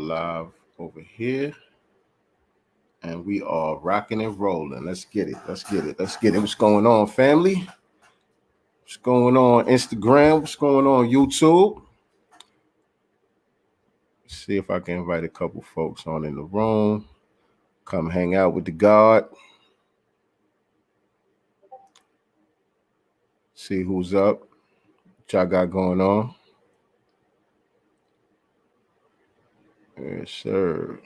live over here. And we are rocking and rolling. Let's get it. Let's get it. Let's get it. What's going on, family? What's going on Instagram? What's going on YouTube? Let's see if I can invite a couple folks on in the room. Come hang out with the God. See who's up. What y'all got going on? Yes, sir.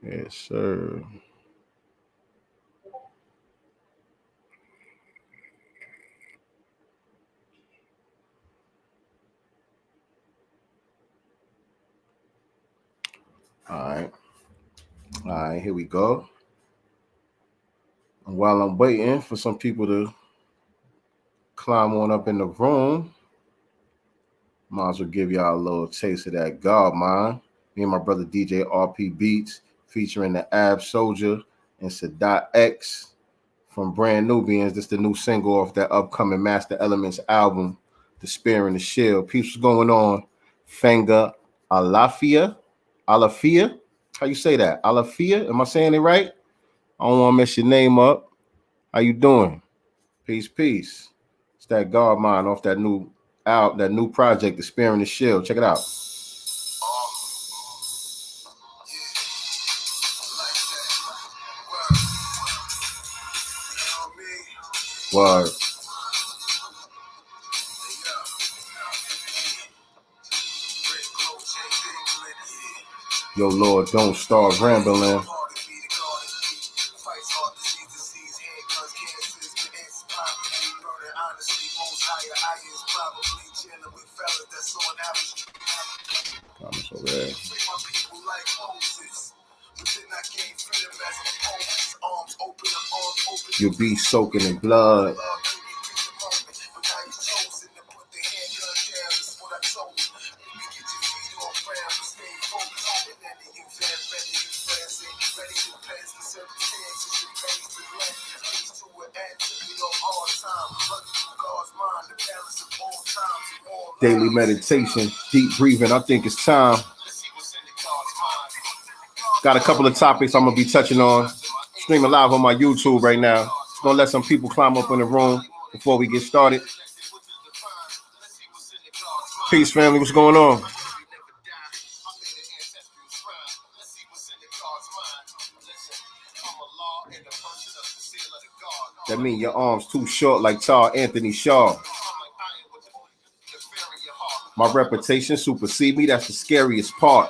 Yes, sir. All right, here we go. And while I'm waiting for some people to climb on up in the room, might as well give y'all a little taste of that God, man. Me and my brother DJ RP Beats, featuring the Ab Soldier and Sadat X from Brand Nubians. This is the new single off that upcoming Master Elements album, The Spear and the Shield. Peeps, what's going on? Fenga Alafia? Alafia? How you say that? Alafia? Am I saying it right? I don't want to mess your name up. How you doing? Peace, peace. It's that God mind off that new project, The Spear and the Shield. Check it out. Word. Yo, Lord, don't start rambling. You'll be soaking in blood. Daily meditation, deep breathing. I think it's time. Got a couple of topics I'm going to be touching on. Streaming live on my YouTube right now. Just going to let some people climb up in the room before we get started. Peace, family. What's going on? That mean your arms too short like Tar Anthony Shaw. My reputation supersede me. That's the scariest part.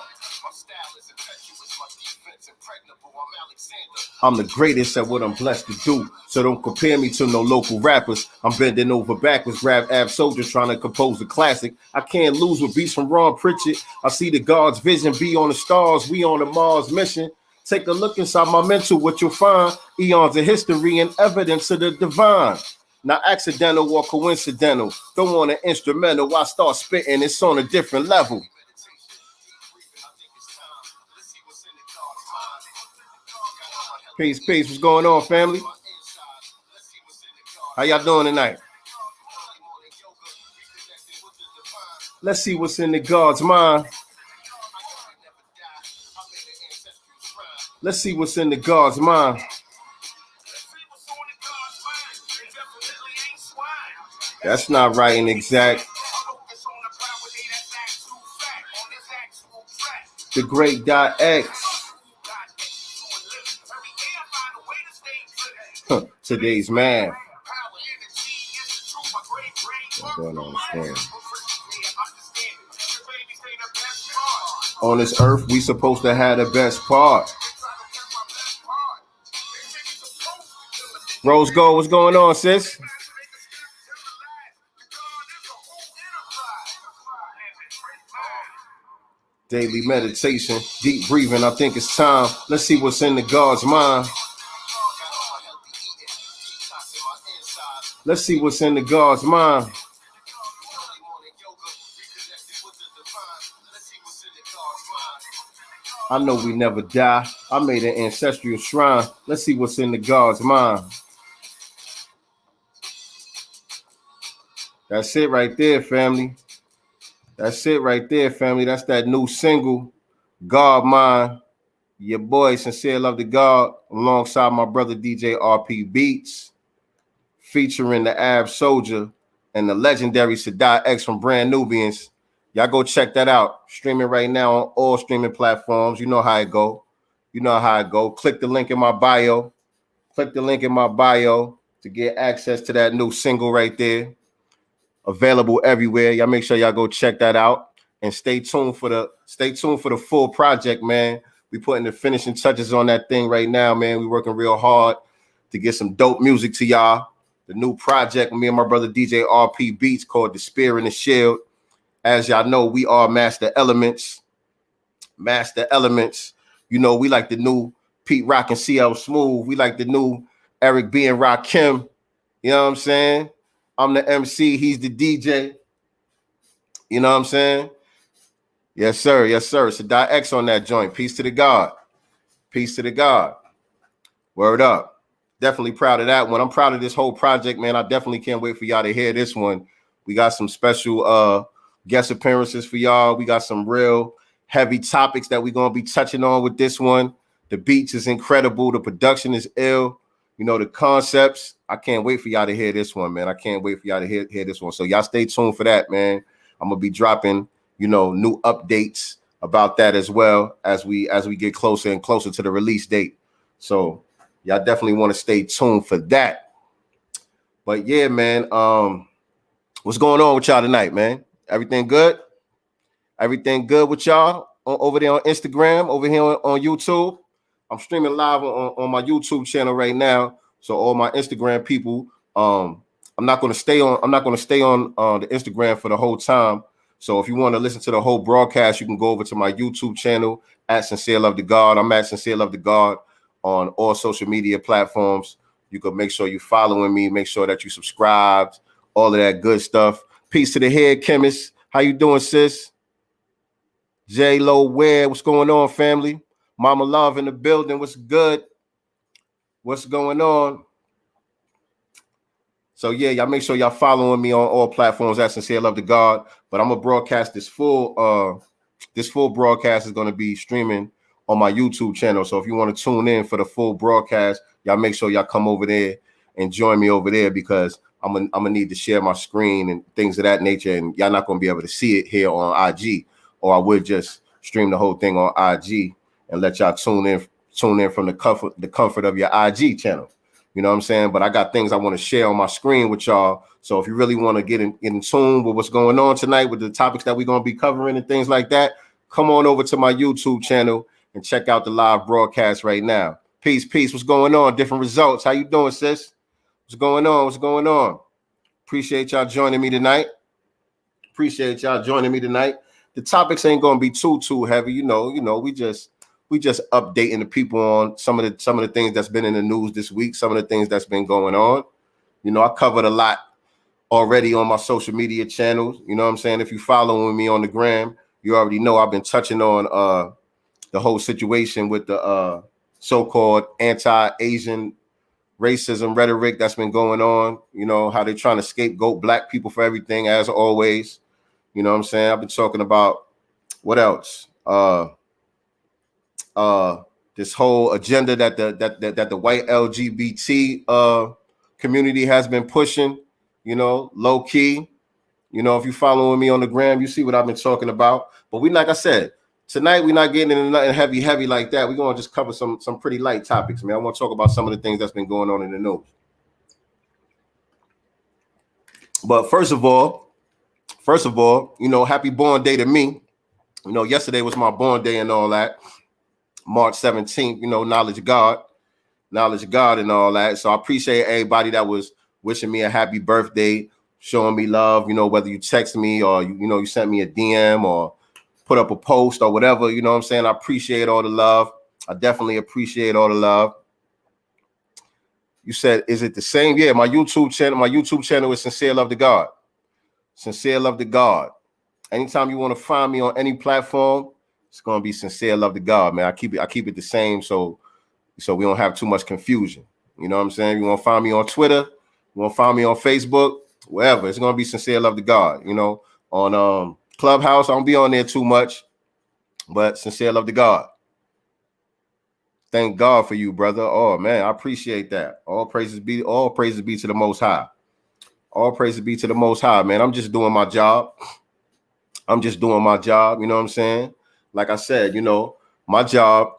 I'm the greatest at what I'm blessed to do. So don't compare me to no local rappers. I'm bending over backwards, grab Ab Soldier trying to compose a classic. I can't lose with beats from Ron Pritchett. I see the God's vision, be on the stars, we on the Mars mission. Take a look inside my mental, what you'll find. Eons of history and evidence of the divine. Not accidental or coincidental. Don't want an instrumental. I start spitting, it's on a different level. Peace, peace. What's going on, family? How y'all doing tonight? Let's see what's in the God's mind. Let's see what's in the God's mind. That's not right and exact. The great .x. Today's math. On this earth, we supposed to have the best part. Rose Gold, what's going on, sis? Daily meditation, deep breathing. I think it's time. Let's see what's in the God's mind. Let's see what's in the God's mind. I know we never die. I made an ancestral shrine. Let's see what's in the God's mind. That's it right there, family. That's it right there, family. That's that new single, God Mine. Your boy, Sincere Love to God, alongside my brother DJ RP Beats, featuring the Ab Soldier and the legendary Sadat X from Brand Nubians. Y'all go check that out. Streaming right now on all streaming platforms. You know how it go. You know how it go. Click the link in my bio. Click the link in my bio to get access to that new single right there. Available everywhere. Y'all make sure y'all go check that out and stay tuned for the full project, man. We putting the finishing touches on that thing right now, man. We working real hard to get some dope music to y'all. The new project with me and my brother DJ RP Beats called The Spear and the Shield. As y'all know, we are Master Elements. Master Elements. You know, we like the new Pete Rock and CL Smooth. We like the new Eric B and Rakim. You know what I'm saying? I'm the MC. He's the DJ. You know what I'm saying? Yes, sir. Yes, sir. Sadat X on that joint. Peace to the God. Peace to the God. Word up. Definitely proud of that one. I'm proud of this whole project, man. I definitely can't wait for y'all to hear this one. We got some special guest appearances for y'all. We got some real heavy topics that we're going to be touching on with this one. The beats is incredible. The production is ill. You know, the concepts. I can't wait for y'all to hear this one, man. I can't wait for y'all to hear this one. So y'all stay tuned for that, man. I'm going to be dropping, you know, new updates about that as well as we get closer and closer to the release date. So y'all definitely want to stay tuned for that. But yeah, man, what's going on with y'all tonight, man? Everything good? Everything good with y'all over there on Instagram, over here on YouTube? I'm streaming live on my YouTube channel right now. So all my Instagram people, I'm not going to stay on the Instagram for the whole time. So if you want to listen to the whole broadcast, you can go over to my YouTube channel at Sincere Love to God. I'm at Sincere Love to God on all social media platforms. You can make sure you're following me, make sure that you subscribed, all of that good stuff. Peace to the head chemist. How you doing, sis? J Lo Ware, what's going on, family? Mama Love in the building. What's good? What's going on? So yeah, y'all make sure y'all following me on all platforms at Sincere Love to God. But I'm gonna broadcast this full broadcast is gonna be streaming on my YouTube channel. So if you want to tune in for the full broadcast, y'all make sure y'all come over there and join me over there because I'm gonna need to share my screen and things of that nature, and y'all not gonna be able to see it here on IG, or I would just stream the whole thing on IG and let y'all tune in from the comfort of your IG channel. You know what I'm saying? But I got things I want to share on my screen with y'all. So if you really want to get in tune with what's going on tonight, with the topics that we're going to be covering and things like that, come on over to my YouTube channel and check out the live broadcast right now. Peace. What's going on? Different results. How you doing, sis? What's going on? Appreciate y'all joining me tonight. The topics ain't going to be too heavy. You know, we just updating the people on some of the things that's been in the news this week, some of the things that's been going on. You know, I covered a lot already on my social media channels. You know what I'm saying? If you following me on the gram, you already know I've been touching on the whole situation with the so-called anti-Asian racism rhetoric that's been going on. You know, how they're trying to scapegoat black people for everything, as always. You know what I'm saying? I've been talking about what else? This whole agenda that the white LGBT community has been pushing, you know, low key. You know, if you following me on the gram, you see what I've been talking about. But like I said, tonight we're not getting into nothing heavy like that. We're gonna just cover some pretty light topics, man. I want to talk about some of the things that's been going on in the news. But first of all, you know, happy born day to me. You know, yesterday was my born day and all that. March 17th, you know, knowledge of God and all that. So I appreciate everybody that was wishing me a happy birthday, showing me love, you know, whether you text me or, you sent me a DM or put up a post or whatever, you know what I'm saying? I appreciate all the love. I definitely appreciate all the love. You said, is it the same? Yeah, my YouTube channel is Sincere Love to God. Sincere Love to God. Anytime you want to find me on any platform, it's gonna be Sincere Love to God, man. I keep it the same, so we don't have too much confusion. You know what I'm saying? You want to find me on Twitter, you want to find me on Facebook, wherever. It's gonna be Sincere Love to God. You know, on Clubhouse, I don't be on there too much, but sincere love to God. Thank God for you, brother. Oh man, I appreciate that. All praises be to the Most High. All praises be to the Most High, man. I'm just doing my job. You know what I'm saying? Like I said, my job,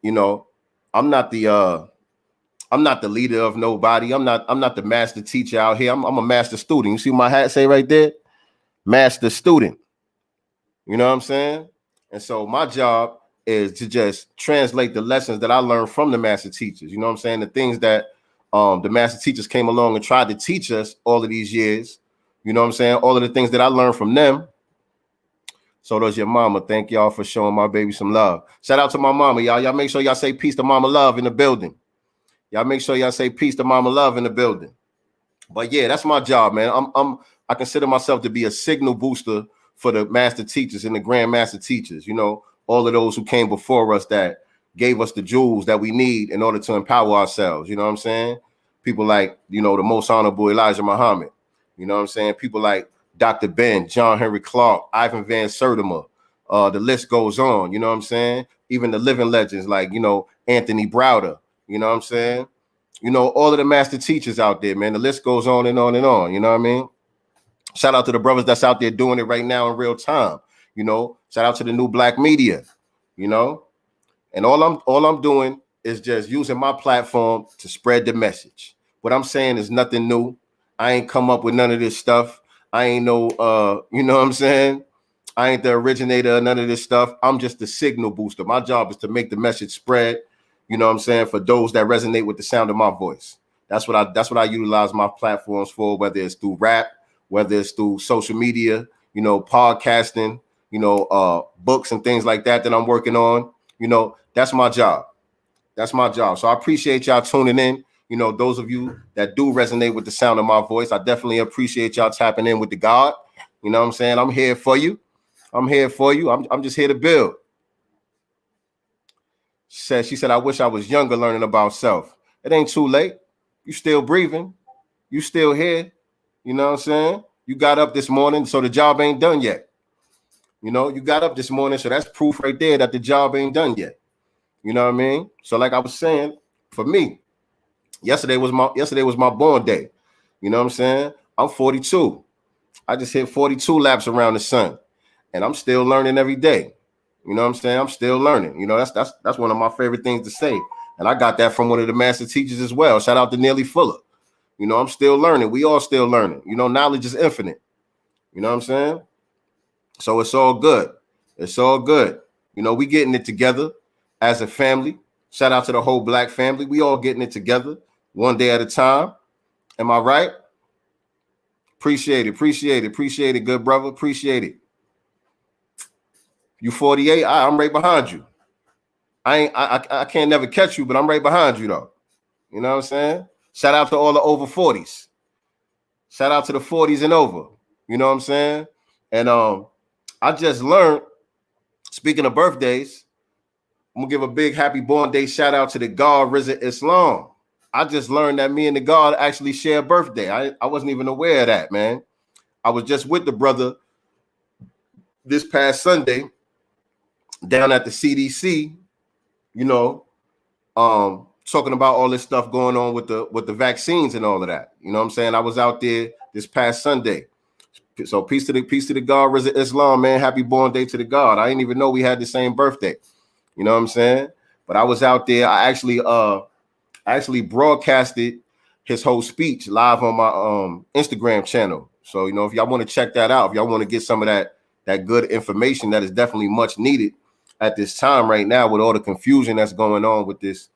I'm not the leader of nobody. I'm not the master teacher out here. I'm a master student. You see my hat say right there? Master student. You know what I'm saying? And so my job is to just translate the lessons that I learned from the master teachers. You know what I'm saying? The things that the master teachers came along and tried to teach us all of these years. You know what I'm saying? All of the things that I learned from them. So does your mama. Thank y'all for showing my baby some love. Shout out to my mama, y'all. Y'all make sure y'all say peace to Mama Love in the building. Y'all make sure y'all say peace to Mama Love in the building. But yeah, that's my job, man. I consider myself to be a signal booster for the master teachers and the grand master teachers, all of those who came before us that gave us the jewels that we need in order to empower ourselves. You know what I'm saying? People like, the most honorable Elijah Muhammad. You know what I'm saying? People like Dr. Ben, John Henry Clark, Ivan Van Sertima. The list goes on. You know what I'm saying? Even the living legends like, Anthony Browder. You know what I'm saying? All of the master teachers out there, man. The list goes on and on and on. You know what I mean? Shout out to the brothers that's out there doing it right now in real time. Shout out to the new black media, and all I'm doing is just using my platform to spread the message. What I'm saying is nothing new. I ain't come up with none of this stuff. I ain't you know what I'm saying? I ain't the originator of none of this stuff. I'm just the signal booster. My job is to make the message spread, you know what I'm saying, for those that resonate with the sound of my voice. That's what I utilize my platforms for, whether it's through rap, whether it's through social media, podcasting, books and things like that I'm working on. That's my job. So I appreciate y'all tuning in. Those of you that do resonate with the sound of my voice, I definitely appreciate y'all tapping in with the God. You know what I'm saying? I'm here for you. I'm just here to build. She said, I wish I was younger learning about self. It ain't too late. You still breathing. You still here. You know what I'm saying? You got up this morning, so the job ain't done yet. You got up this morning, so that's proof right there that the job ain't done yet. You know what I mean? So like I was saying, for me, yesterday was my born day. You know what I'm saying? I'm 42. I just hit 42 laps around the sun, and I'm still learning every day. You know what I'm saying? I'm still learning. That's one of my favorite things to say, and I got that from one of the master teachers as well. Shout out to Neely Fuller. I'm still learning. We all still learning. Knowledge is infinite. You know what I'm saying? So it's all good. It's all good. We getting it together as a family. Shout out to the whole black family. We all getting it together one day at a time. Am I right? Appreciate it, good brother. Appreciate it. You 48, I'm right behind you. I can't never catch you, but I'm right behind you though. You know what I'm saying? Shout out to all the over 40s. Shout out to the 40s and over. You know what I'm saying? And I just learned, speaking of birthdays, I'm gonna give a big happy born day shout out to the God Richest Islam. I just learned that me and the God actually share a birthday. I wasn't even aware of that, man. I was just with the brother this past Sunday down at the CDC, talking about all this stuff going on with the vaccines and all of that. You know what I'm saying? I was out there this past Sunday. So peace to the God Richest Islam, man. Happy born day to the God. I didn't even know we had the same birthday. You know what I'm saying? But I was out there. I actually broadcasted his whole speech live on my Instagram channel. So, if y'all want to check that out, if y'all want to get some of that good information that is definitely much needed at this time right now with all the confusion that's going on with this.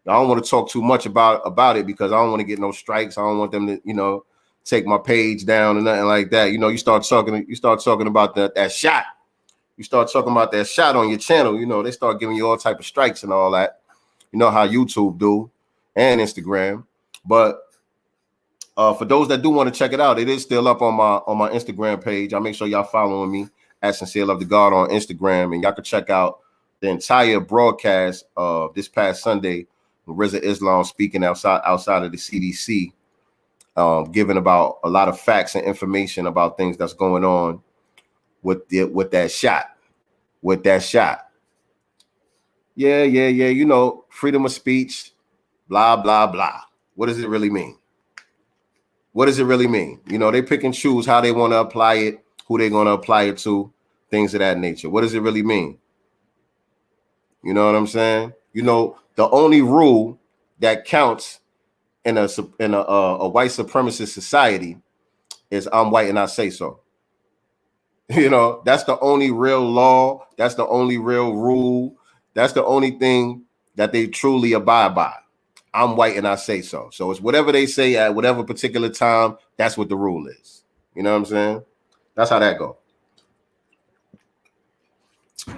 I don't want to talk too much about it because I don't want to get no strikes. I don't want them to, take my page down and nothing like that. You start talking about that shot. You start talking about that shot on your channel, they start giving you all type of strikes and all that. You know how YouTube do and Instagram. But for those that do want to check it out, it is still up on my Instagram page. I'll make sure y'all following me at Sincere Love the God on Instagram, and y'all can check out the entire broadcast of this past Sunday with Richest Islam speaking outside of the CDC, giving about a lot of facts and information about things that's going on with that shot. With that shot. Yeah. You know, freedom of speech, blah, blah, blah. What does it really mean? What does it really mean? You know, they pick and choose how they want to apply it, who they're going to apply it to, things of that nature. What does it really mean? You know what I'm saying? You know, the only rule that counts in a white supremacist society is I'm white and I say so. You know, that's the only real law. That's the only real rule. That's the only thing that they truly abide by. I'm white and I say so. So it's whatever they say at whatever particular time. That's what the rule is. You know what I'm saying? That's how that goes.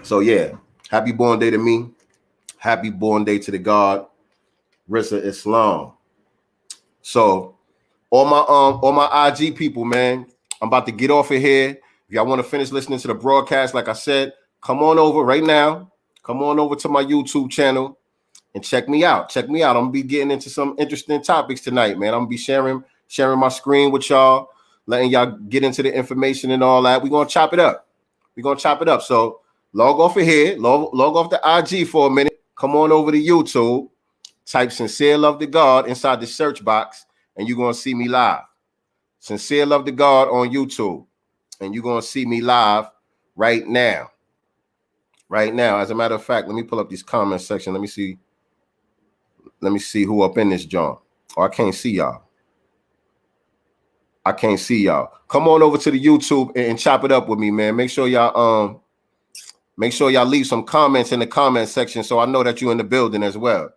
So yeah, happy born day to me. Happy born day to the God, Rissa Islam. So all my IG people, man, I'm about to get off of here. If y'all want to finish listening to the broadcast, like I said, come on over right now. Come on over to my YouTube channel and check me out. Check me out. I'm gonna be getting into some interesting topics tonight, man. I'm gonna be sharing my screen with y'all, letting y'all get into the information and all that. We're gonna chop it up. So log off of here, log off the IG for a minute. Come on over to YouTube, type Sincere Love to God inside the search box, and you're gonna see me live. Sincere Love to God on YouTube, and you're gonna see me live right now. Right now. As a matter of fact, let me pull up these comment section. Let me see who up in this joint. Oh, I can't see y'all. Come on over to the YouTube and chop it up with me, man. Make sure y'all leave some comments in the comment section so I know that you're in the building as well.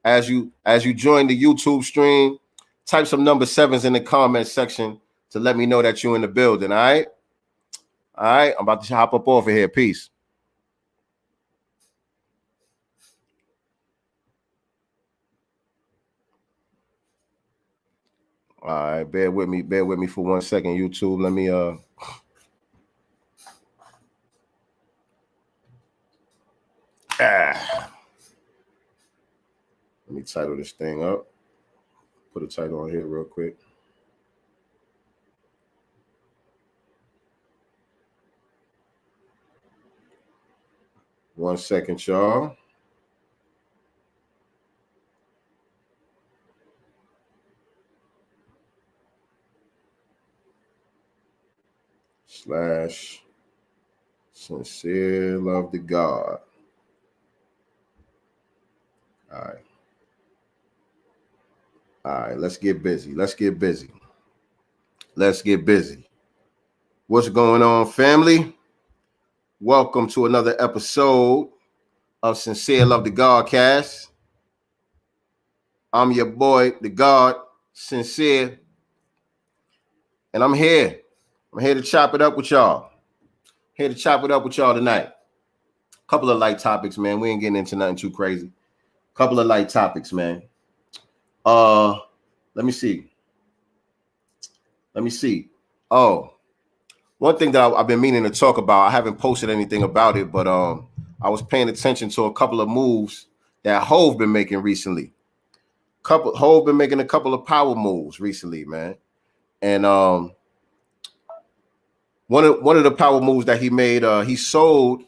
As you join the YouTube stream, type some number 7s in the comment section to let me know that you're in the building. All right. I'm about to hop up off of here. Peace. All right, bear with me for 1 second, YouTube. Let me let me title this thing up. Put a title on here real quick. One second, y'all. / Sincere Love to God. All right, let's get busy. What's going on, family? Welcome to another episode of Sincere Love to God cast. I'm your boy, the God, Sincere, and I'm here. I'm here to chop it up with y'all. Tonight. Couple of light topics, man. We ain't getting into nothing too crazy. Couple of light topics, man. Let me see. Oh, one thing that I've been meaning to talk about, I haven't posted anything about it, but I was paying attention to a couple of moves that Hov been making recently. Hov been making a couple of power moves recently, man. And one of the power moves that he made, he sold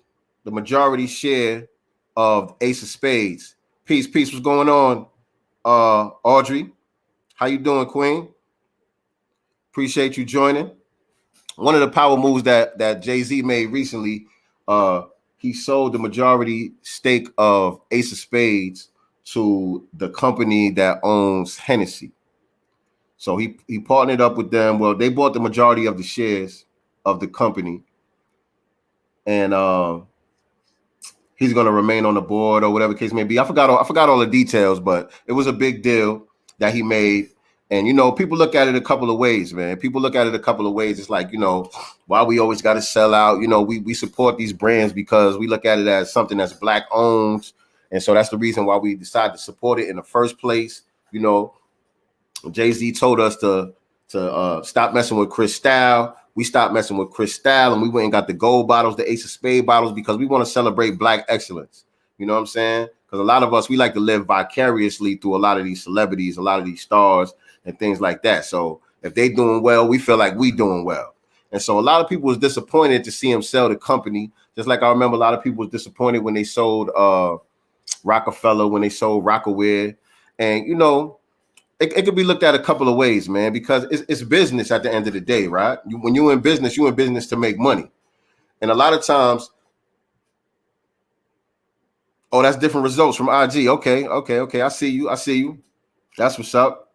the majority share of Ace of Spades. Peace, what's going on? Audrey, how you doing, Queen? Appreciate you joining. One of the power moves that Jay-Z made recently, he sold the majority stake of Ace of Spades to the company that owns Hennessy. So he partnered up with them. Well, they bought the majority of the shares of the company, and he's going to remain on the board or whatever case may be. I forgot all the details, but it was a big deal that he made. And, you know, people look at it a couple of ways, man. It's like, you know, why we always got to sell out. You know, we support these brands because we look at it as something that's Black owned. And so that's the reason why we decided to support it in the first place. You know, Jay-Z told us to stop messing with Cristal. We stopped messing with Cristal, and we went and got the gold bottles, the Ace of Spade bottles, because we want to celebrate Black excellence. You know what I'm saying? Because a lot of us, we like to live vicariously through a lot of these celebrities, a lot of these stars, and things like that. So if they doing well, we feel like we doing well. And so a lot of people was disappointed to see him sell the company. Just like I remember a lot of people was disappointed when they sold Rockefeller, when they sold Rockaware. And, it could be looked at a couple of ways, man, because it's business at the end of the day, right? When you're in business to make money. And a lot of times, oh, that's different results from IG. Okay. I see you. That's what's up.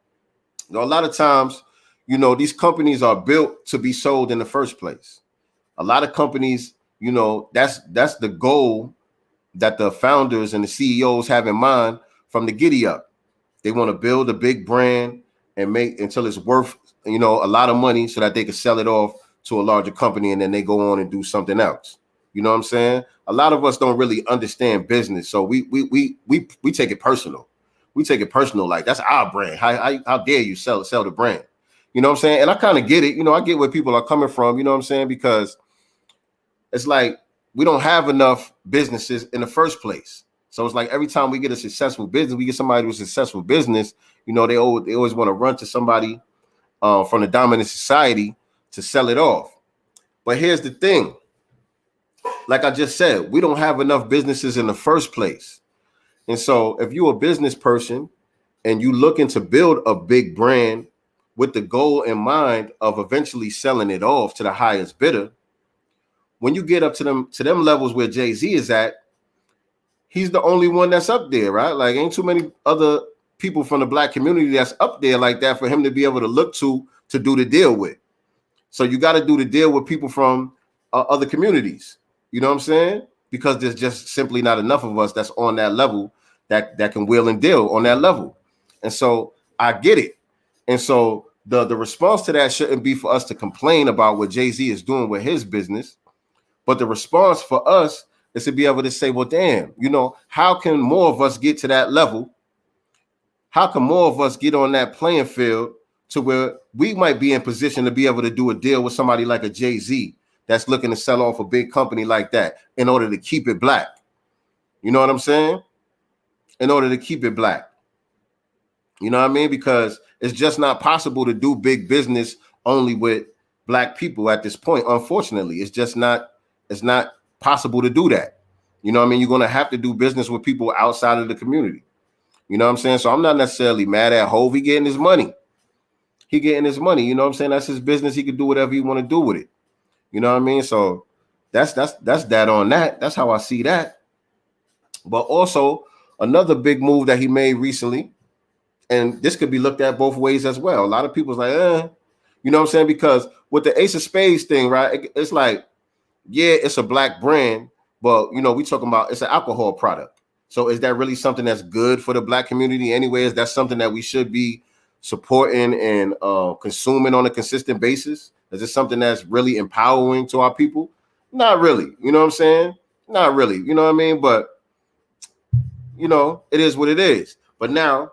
A lot of times, these companies are built to be sold in the first place. A lot of companies, that's the goal that the founders and the CEOs have in mind from the giddy up. They want to build a big brand and make until it's worth, a lot of money so that they can sell it off to a larger company and then they go on and do something else. You know what I'm saying? A lot of us don't really understand business, so we take it personal. We take it personal, like that's our brand. How dare you sell the brand? You know what I'm saying? And I kind of get it. I get where people are coming from. You know what I'm saying? Because it's like we don't have enough businesses in the first place. So it's like every time we get a successful business, we get somebody with a successful business, they always want to run to somebody from the dominant society to sell it off. But here's the thing. Like I just said, we don't have enough businesses in the first place. And so if you're a business person and you looking to build a big brand with the goal in mind of eventually selling it off to the highest bidder, when you get up to them levels where Jay-Z is at, he's the only one that's up there, right? Like ain't too many other people from the black community that's up there like that for him to be able to look to do the deal with. So you got to do the deal with people from other communities. You know what I'm saying? Because there's just simply not enough of us that's on that level that can wheel and deal on that level. And so I get it. And so the response to that shouldn't be for us to complain about what Jay-Z is doing with his business. But the response for us is to be able to say, well, damn, how can more of us get to that level? How can more of us get on that playing field to where we might be in position to be able to do a deal with somebody like a Jay-Z that's looking to sell off a big company like that in order to keep it black? You know what I'm saying? In order to keep it black. You know what I mean? Because it's just not possible to do big business only with black people at this point. Unfortunately, it's not possible to do that. You know what I mean? You're going to have to do business with people outside of the community. You know what I'm saying? So I'm not necessarily mad at Hov. He getting his money. You know what I'm saying? That's his business. He can do whatever he want to do with it. You know what I mean? So that's that on that. That's how I see that. But also another big move that he made recently, and this could be looked at both ways as well. A lot of people's like, you know what I'm saying? Because with the Ace of Spades thing, right? It's like, yeah, it's a black brand, but we talking about it's an alcohol product. So is that really something that's good for the black community anyway? Is that something that we should be supporting and consuming on a consistent basis? Is it something that's really empowering to our people? Not really. You know what I'm saying? Not really. You know what I mean? But, it is what it is. But now,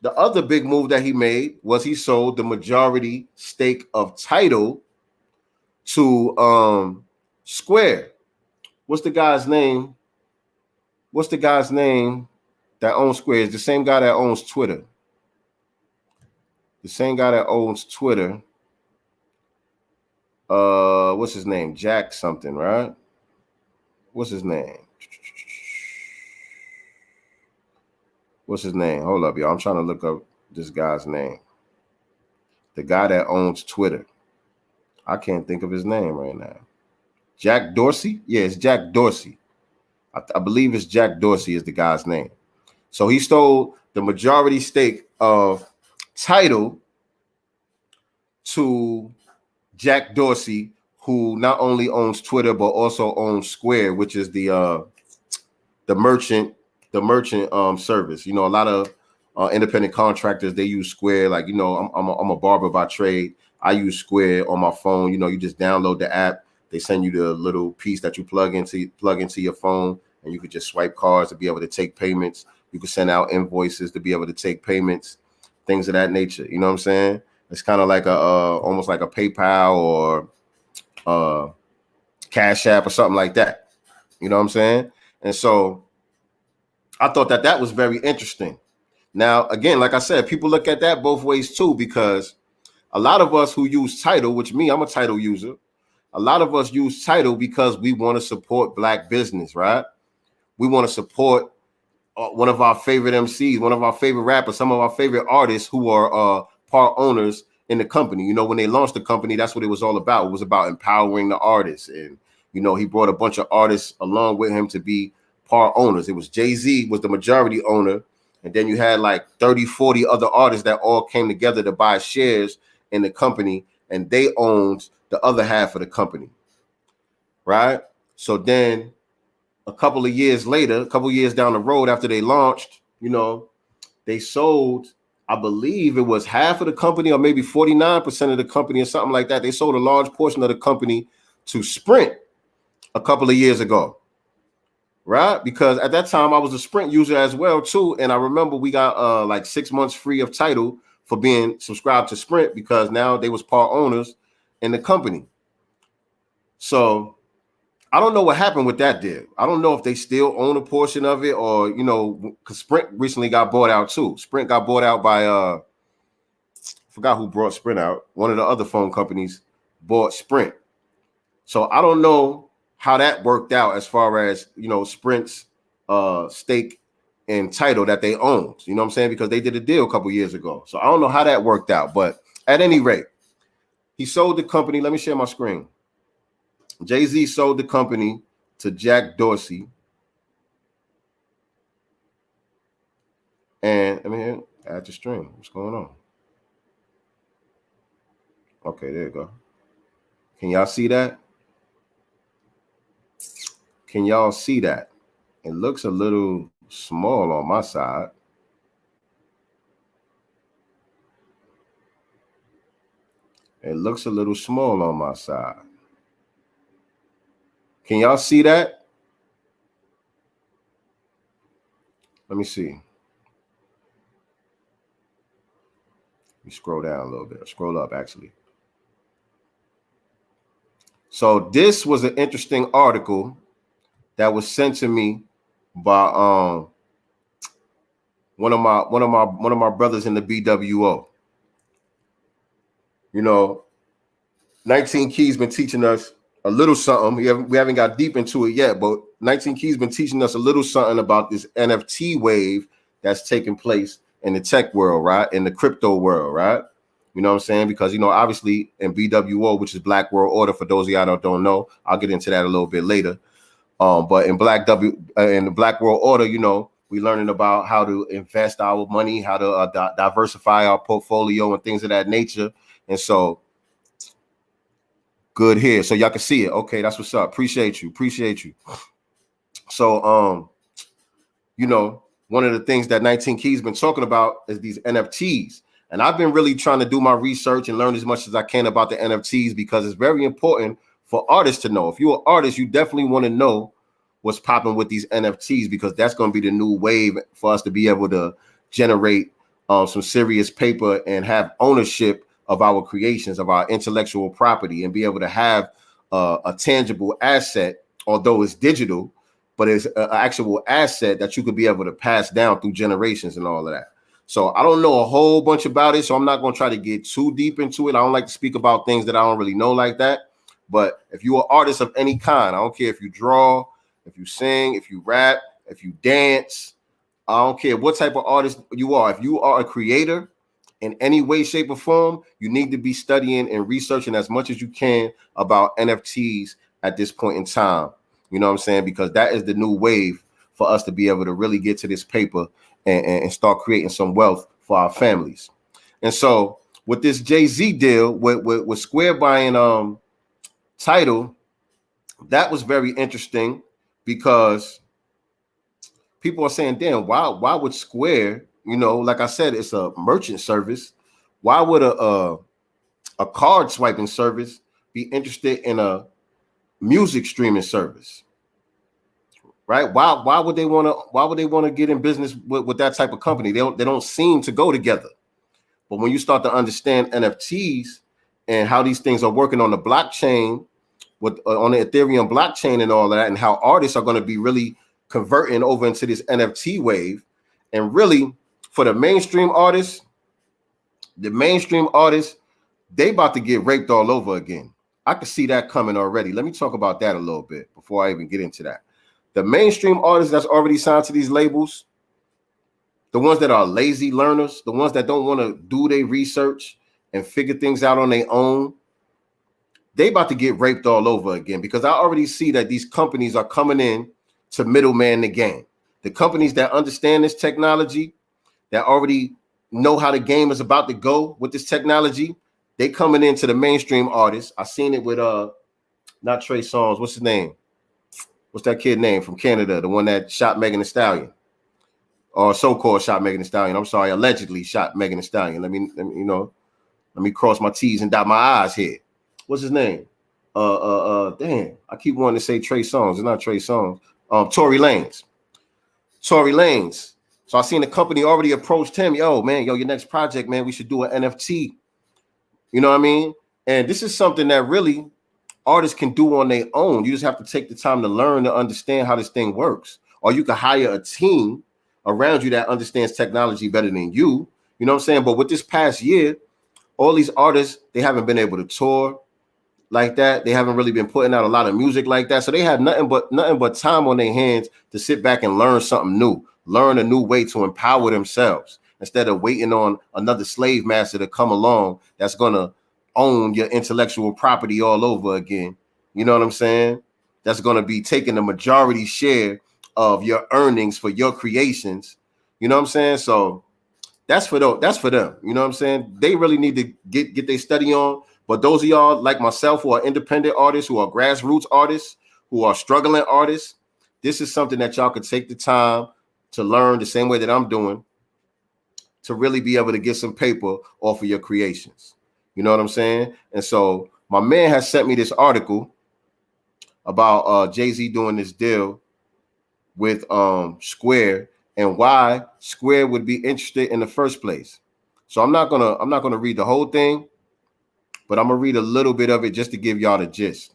the other big move that he made was he sold the majority stake of Tidal to Square. What's the guy's name? That owns Square? It's the same guy that owns Twitter. What's his name? Jack something, right? What's his name? Hold up, y'all. I'm trying to look up this guy's name. The guy that owns Twitter. I can't think of his name right now. Jack Dorsey? Yeah, it's Jack Dorsey. I believe it's Jack Dorsey is the guy's name. So he stole the majority stake of Tidal to Jack Dorsey, who not only owns Twitter but also owns Square, which is the merchant service. A lot of independent contractors, they use Square. Like, I'm a barber by trade. I use Square on my phone. You just download the app. They send you the little piece that you plug into your phone, and you could just swipe cards to be able to take payments. You could send out invoices to be able to take payments, things of that nature. You know what I'm saying? It's kind of like almost like a PayPal or Cash App or something like that. You know what I'm saying? And so I thought that was very interesting. Now, again, like I said, people look at that both ways too, because a lot of us who use Tidal, which me, I'm a Tidal user. A lot of us use Tidal because we want to support Black business, right? We want to support one of our favorite MCs, one of our favorite rappers, some of our favorite artists who are part owners in the company. You know, when they launched the company, that's what it was all about. It was about empowering the artists. And, you know, he brought a bunch of artists along with him to be part owners. It was Jay-Z was the majority owner. And then you had like 30, 40 other artists that all came together to buy shares in the company. And they owned the other half of the company, right? So then a couple of years later, a couple of years down the road after they launched, you know, they sold, I believe it was half of the company or maybe 49% of the company or something like that. They sold a large portion of the company to Sprint a couple of years ago, right? Because at that time I was a Sprint user as well too. And I remember we got like 6 months free of Tidal for being subscribed to Sprint because now they was part owners in the company. So I don't know what happened with that deal. I don't know if they still own a portion of it or, you know, because Sprint recently got bought out too. Sprint got bought out by, I forgot who brought Sprint out. One of the other phone companies bought Sprint. So I don't know how that worked out as far as, you know, Sprint's stake in Tidal that they owned. You know what I'm saying? Because they did a deal a couple years ago. So I don't know how that worked out. But at any rate, he sold the company. Let me share my screen. Jay-Z sold the company to Jack Dorsey. And I mean, add to stream. What's going on? Okay, there you go. Can y'all see that? Can y'all see that? It looks a little small on my side. It looks a little small on my side. Can y'all see that? Let me see. Let me scroll down a little bit. Scroll up, actually. So this was an interesting article that was sent to me by one of my brothers in the BWO. You know, 19 Keys been teaching us a little something. We haven't got deep into it yet, but 19 Keys been teaching us a little something about this NFT wave that's taking place in the tech world, right? In the crypto world, right? You know what I'm saying? Because, you know, obviously in BWO, which is Black World Order, for those of y'all that don't know, I'll get into that a little bit later. But in the Black World Order, you know, we learning about how to invest our money, how to diversify our portfolio and things of that nature. And so good here. So y'all can see it. Okay, that's what's up. Appreciate you. So, you know, one of the things that 19 Keys been talking about is these NFTs. And I've been really trying to do my research and learn as much as I can about the NFTs because it's very important for artists to know. If you're an artist, you definitely want to know what's popping with these NFTs because that's going to be the new wave for us to be able to generate some serious paper and have ownership of our creations, of our intellectual property, and be able to have a tangible asset, although it's digital, but it's an actual asset that you could be able to pass down through generations and all of that. So I don't know a whole bunch about it, so I'm not going to try to get too deep into it. I don't like to speak about things that I don't really know like that. But if you're an artist of any kind, I don't care if you draw, if you sing, if you rap, if you dance, I don't care what type of artist you are. If you are a creator in any way, shape, or form, you need to be studying and researching as much as you can about NFTs at this point in time. You know what I'm saying? Because that is the new wave for us to be able to really get to this paper and start creating some wealth for our families. And so with this Jay-Z deal with Square buying Tidal, that was very interesting because people are saying, damn, why would Square, you know, like I said, it's a merchant service. Why would a card swiping service be interested in a music streaming service? Right? Why would they want to get in business with that type of company? They don't seem to go together. But when you start to understand NFTs and how these things are working on the blockchain, on the Ethereum blockchain and all of that, and how artists are going to be really converting over into this NFT wave, and really for the mainstream artists they about to get raped all over again. I can see that coming already. Let me talk about that a little bit before I even get into that. The mainstream artists that's already signed to these labels, the ones that are lazy learners, the ones that don't want to do their research and figure things out on their own, they about to get raped all over again, because I already see that these companies are coming in to middleman the game. The companies that understand this technology, that already know how the game is about to go with this technology, they coming into the mainstream artists. I seen it with not Trey Songz. What's his name? What's that kid name from Canada? The one that shot Megan Thee Stallion, or so-called shot Megan Thee Stallion. I'm sorry, allegedly shot Megan Thee Stallion. Let me cross my T's and dot my I's here. What's his name? Damn, I keep wanting to say Trey Songz. It's not Trey Songz. Tory Lanez. Tory Lanez. So I seen the company already approached him. Yo, your next project, man, we should do an NFT. You know what I mean? And this is something that really artists can do on their own. You just have to take the time to learn, to understand how this thing works. Or you can hire a team around you that understands technology better than you. You know what I'm saying? But with this past year, all these artists, they haven't been able to tour like that. They haven't really been putting out a lot of music like that. So they have nothing but time on their hands to sit back and learn something new, learn a new way to empower themselves, instead of waiting on another slave master to come along that's going to own your intellectual property all over again. You know what I'm saying? That's going to be taking the majority share of your earnings for your creations. You know what I'm saying? So that's for them. You know what I'm saying? They really need to get their study on. But those of y'all like myself who are independent artists, who are grassroots artists, who are struggling artists, this is something that y'all could take the time to learn the same way that I'm doing, to really be able to get some paper off of your creations. You know what I'm saying? And so my man has sent me this article about Jay-Z doing this deal with Square, and why Square would be interested in the first place. So I'm not gonna read the whole thing, but I'm gonna read a little bit of it just to give y'all the gist.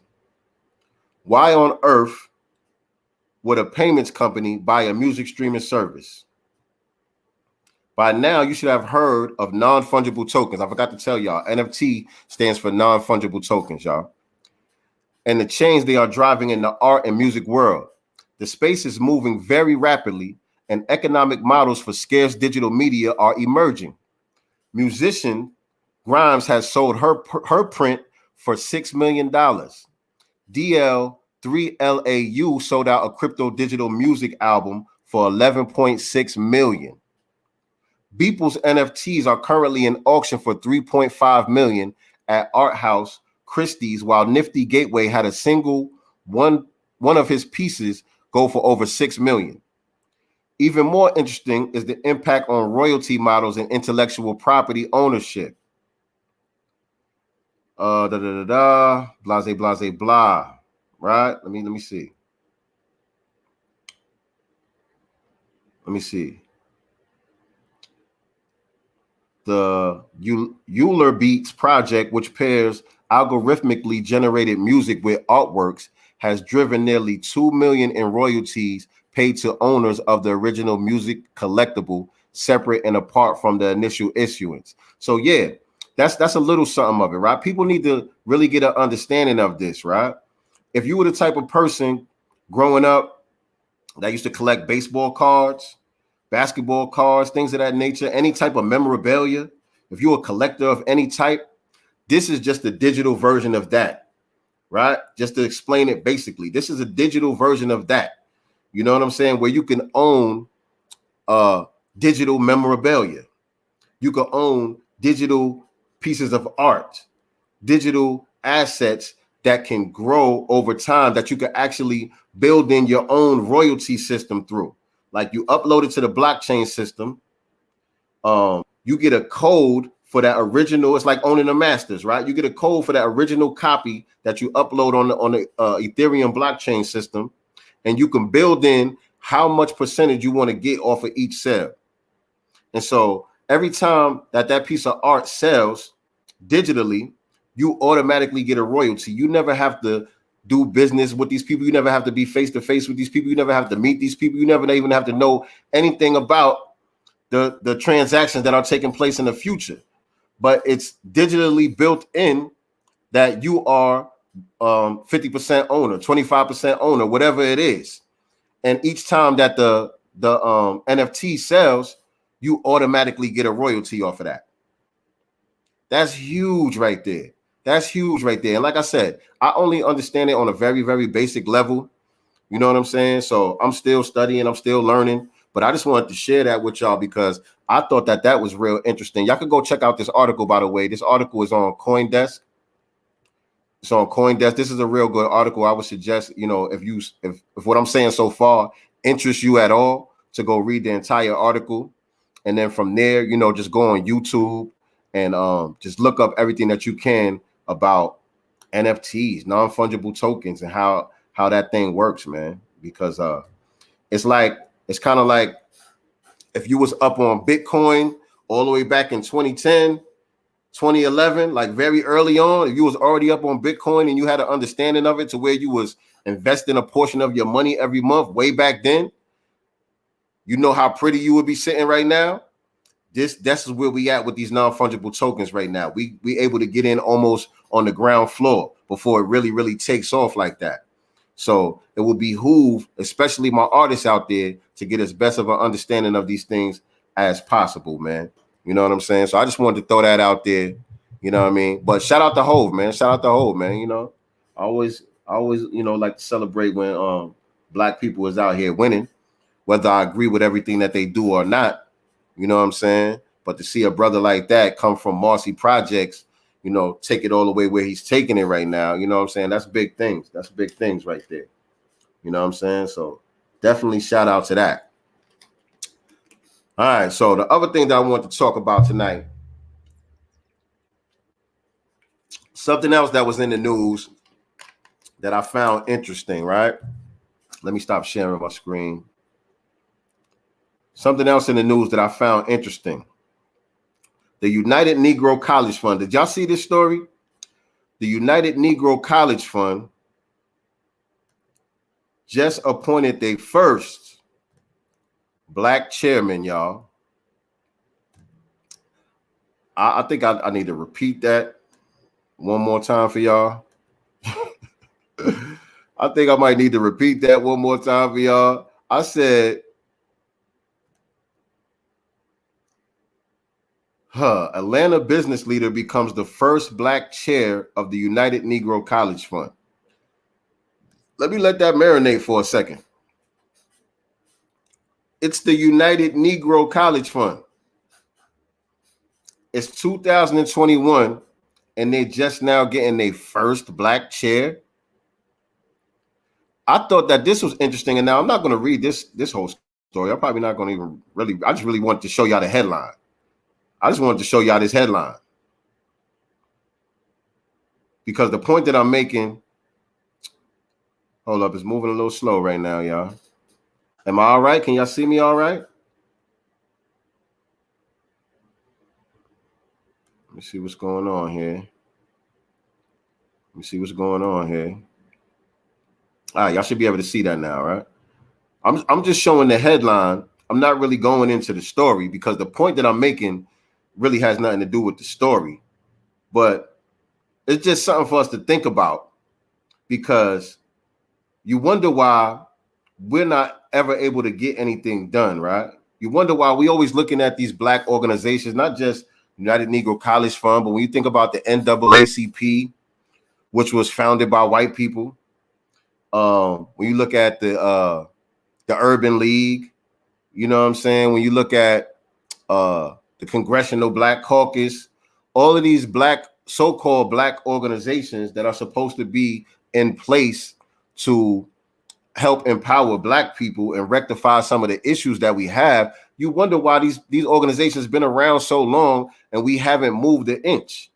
Why on earth would a payments company buy a music streaming service? By now, you should have heard of non-fungible tokens. I forgot to tell y'all, NFT stands for non-fungible tokens, y'all. And the change they are driving in the art and music world. The space is moving very rapidly, and economic models for scarce digital media are emerging. Musician Grimes has sold her print for $6 million. DL3LAU sold out a crypto digital music album for $11.6 million. Beeple's NFTs are currently in auction for $3.5 million at Art House Christie's, while Nifty Gateway had a single one of his pieces go for over $6 million. Even more interesting is the impact on royalty models and intellectual property ownership. Blase, blase, blah. Right? Let me see. The Euler Beats project, which pairs algorithmically generated music with artworks, has driven nearly $2 million in royalties paid to owners of the original music collectible, separate and apart from the initial issuance. So yeah, that's a little something of it, right? People need to really get an understanding of this, right? If you were the type of person growing up that used to collect baseball cards, basketball cards, things of that nature, any type of memorabilia, if you're a collector of any type, this is just a digital version of that, right? Just to explain it basically, this is a digital version of that. You know what I'm saying? Where you can own digital memorabilia. You can own digital pieces of art, digital assets that can grow over time, that you can actually build in your own royalty system through. Like you upload it to the blockchain system. You get a code for that original. It's like owning a master's, right? You get a code for that original copy that you upload on the Ethereum blockchain system, and you can build in how much percentage you want to get off of each sale. And so every time that piece of art sells digitally, you automatically get a royalty. You never have to do business with these people. You never have to be face to face with these people. You never have to meet these people. You never even have to know anything about the transactions that are taking place in the future. but it's digitally built in that you are 50% owner, 25% owner, whatever it is. And each time that the NFT sells, you automatically get a royalty off of that. That's huge right there. That's huge right there. And like I said, I only understand it on a very, very basic level. You know what I'm saying? So I'm still studying, I'm still learning, but I just wanted to share that with y'all because I thought that that was real interesting. Y'all could go check out this article, by the way. This article is on CoinDesk. It's on CoinDesk. This is a real good article. I would suggest, you know, if what I'm saying so far interests you at all, to go read the entire article. And then from there, you know, just go on YouTube and just look up everything that you can about NFTs, non-fungible tokens, and how that thing works, man. Because it's kind of like if you was up on Bitcoin all the way back in 2010, 2011, like very early on, if you was already up on Bitcoin and you had an understanding of it to where you was investing a portion of your money every month way back then, you know how pretty you would be sitting right now. This is where we at with these non-fungible tokens right now. We able to get in almost on the ground floor before it really takes off like that. So it will behoove, especially my artists out there, to get as best of an understanding of these things as possible, man. You know what I'm saying? So I just wanted to throw that out there. You know what I mean? But shout out to Hove, man. Shout out to Hove, man. You know, I always, you know, like to celebrate when black people is out here winning, whether I agree with everything that they do or not. You know what I'm saying? But to see a brother like that come from Marcy Projects, you know, take it all the way where he's taking it right now. You know what I'm saying? That's big things. That's big things right there. You know what I'm saying? So definitely shout out to that. All right. So the other thing that I want to talk about tonight, something else that was in the news that I found interesting, right? Let me stop sharing my screen. Something else in the news that I found interesting. The United Negro College Fund. Did y'all see this story? The United Negro College Fund just appointed their first black chairman, y'all. I think I need to repeat that one more time for y'all. I think I might need to repeat that one more time for y'all. I said, Atlanta business leader becomes the first black chair of the United Negro College Fund. Let me let that marinate for a second. It's the United Negro College Fund. It's 2021, and they're just now getting their first black chair. I thought that this was interesting, and now I'm not going to read this whole story. I'm probably not going to even really. I just really wanted to show y'all the headline. I just wanted to show y'all this headline because the point that I'm making. Hold up, it's moving a little slow right now, y'all. Am I all right? Can y'all see me all right? Let me see what's going on here. Let me see what's going on here. All right, y'all should be able to see that now, right? I'm just showing the headline. I'm not really going into the story because the point that I'm making really has nothing to do with the story. But it's just something for us to think about because you wonder why we're not ever able to get anything done, right? You wonder why we always looking at these black organizations, not just United Negro College Fund, but when you think about the NAACP, which was founded by white people, when you look at the Urban League, you know what I'm saying? When you look at the Congressional Black Caucus, all of these so-called black organizations that are supposed to be in place to help empower black people and rectify some of the issues that we have, you wonder why these organizations been around so long and we haven't moved an inch.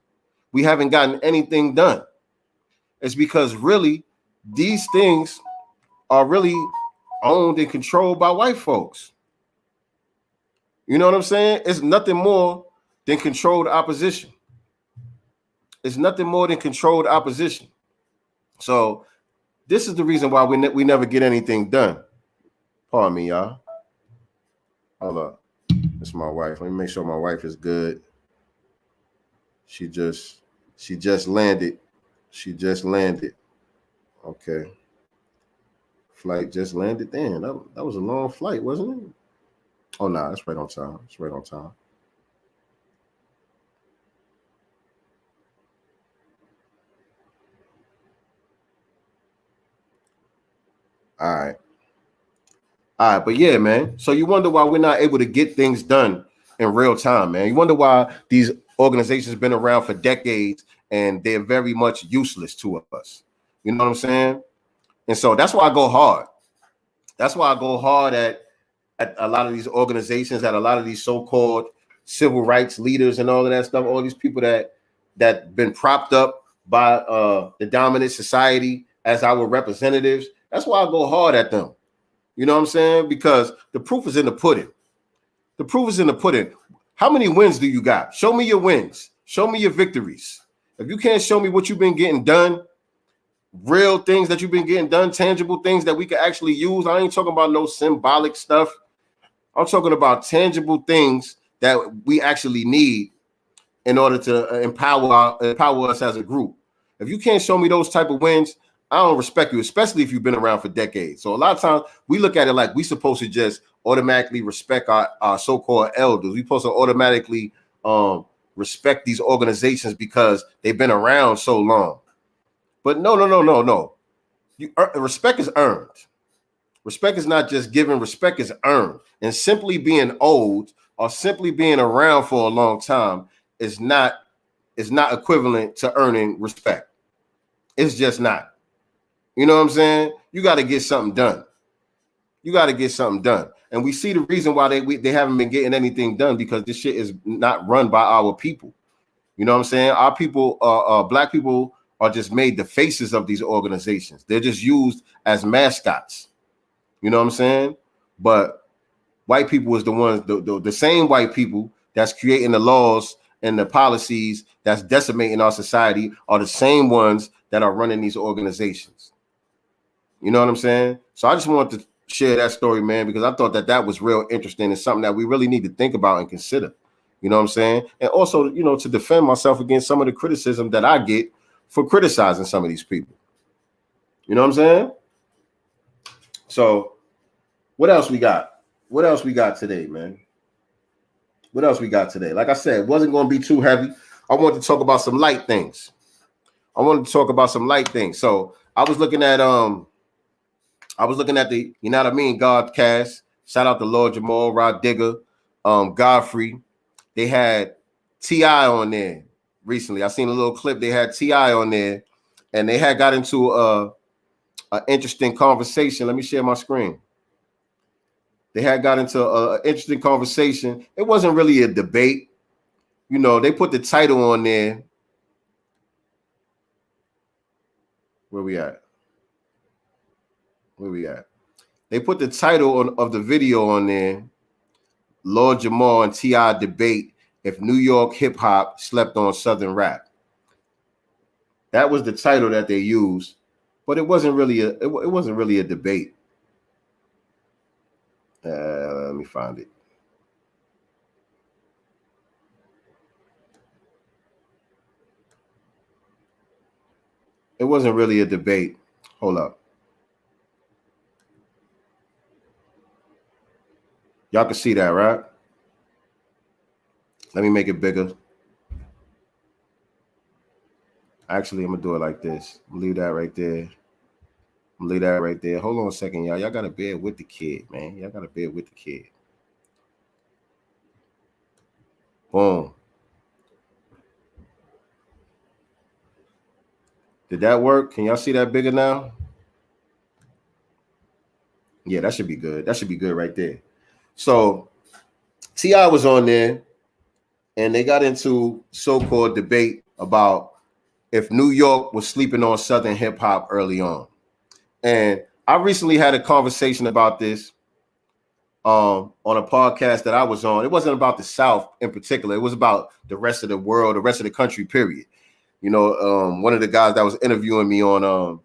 We haven't gotten anything done. It's because really these things are really owned and controlled by white folks. You know what I'm saying? It's nothing more than controlled opposition. It's nothing more than controlled opposition. So this is the reason why we never get anything done. Pardon me, y'all. Hold up. It's my wife. Let me make sure my wife is good. She just landed. She just landed. Okay. Flight just landed. Damn, that was a long flight, wasn't it? Oh, nah, it's right on time. It's right on time. All right. All right, but yeah, man. So you wonder why we're not able to get things done in real time, man. You wonder why these organizations have been around for decades and they're very much useless to us. You know what I'm saying? And so that's why I go hard. That's why I go hard at a lot of these organizations, at a lot of these so-called civil rights leaders and all of that stuff, all these people that been propped up by the dominant society as our representatives. That's why I go hard at them. You know what I'm saying? Because the proof is in the pudding. The proof is in the pudding. How many wins do you got? Show me your wins. Show me your victories. If you can't show me what you've been getting done, real things that you've been getting done, tangible things that we can actually use. I ain't talking about no symbolic stuff. I'm talking about tangible things that we actually need in order to empower us as a group. If you can't show me those type of wins, I don't respect you, especially if you've been around for decades. So a lot of times we look at it like we supposed to just automatically respect our so-called elders. We supposed to automatically respect these organizations because they've been around so long. But no. Respect is earned. Respect is not just given, respect is earned. And simply being old or simply being around for a long time is not equivalent to earning respect. It's just not. You know what I'm saying? You got to get something done. You got to get something done. And we see the reason why they haven't been getting anything done because this shit is not run by our people. You know what I'm saying? Our people, black people are just made the faces of these organizations. They're just used as mascots. You know what I'm saying? But white people is the ones, the same white people that's creating the laws and the policies that's decimating our society are the same ones that are running these organizations. You know what I'm saying? So I just wanted to share that story, man, because I thought that was real interesting and something that we really need to think about and consider. You know what I'm saying? And also, you know, to defend myself against some of the criticism that I get for criticizing some of these people. You know what I'm saying? So what else we got? What else we got today, man? What else we got today? Like I said, it wasn't going to be too heavy. I wanted to talk about some light things. So I was looking at the, you know what I mean, Godcast. Shout out to Lord Jamal, Rod Digger, Godfrey. They had T.I. on there recently. I seen a little clip. They had T.I. on there, and they had got into an interesting conversation. Let me share my screen. They had got into an interesting conversation. It wasn't really a debate. You know, they put the title on there. Where we at? They put the title of the video on there. Lord Jamal and T.I. debate if New York hip hop slept on Southern rap. That was the title that they used, but it wasn't really a debate. Let me find it. It wasn't really a debate. Hold up. Y'all can see that, right? Let me make it bigger. Actually, I'm gonna do it like this. Leave that right there. Hold on a second, y'all. Y'all gotta bear with the kid, man. Boom. Did that work? Can y'all see that bigger now? Yeah, that should be good. That should be good right there. So T.I. was on there, and they got into so-called debate about if New York was sleeping on Southern hip hop early on. And I recently had a conversation about this on a podcast that I was on. It wasn't about the South in particular. It was about the rest of the world, the rest of the country, period. You know, one of the guys that was interviewing me on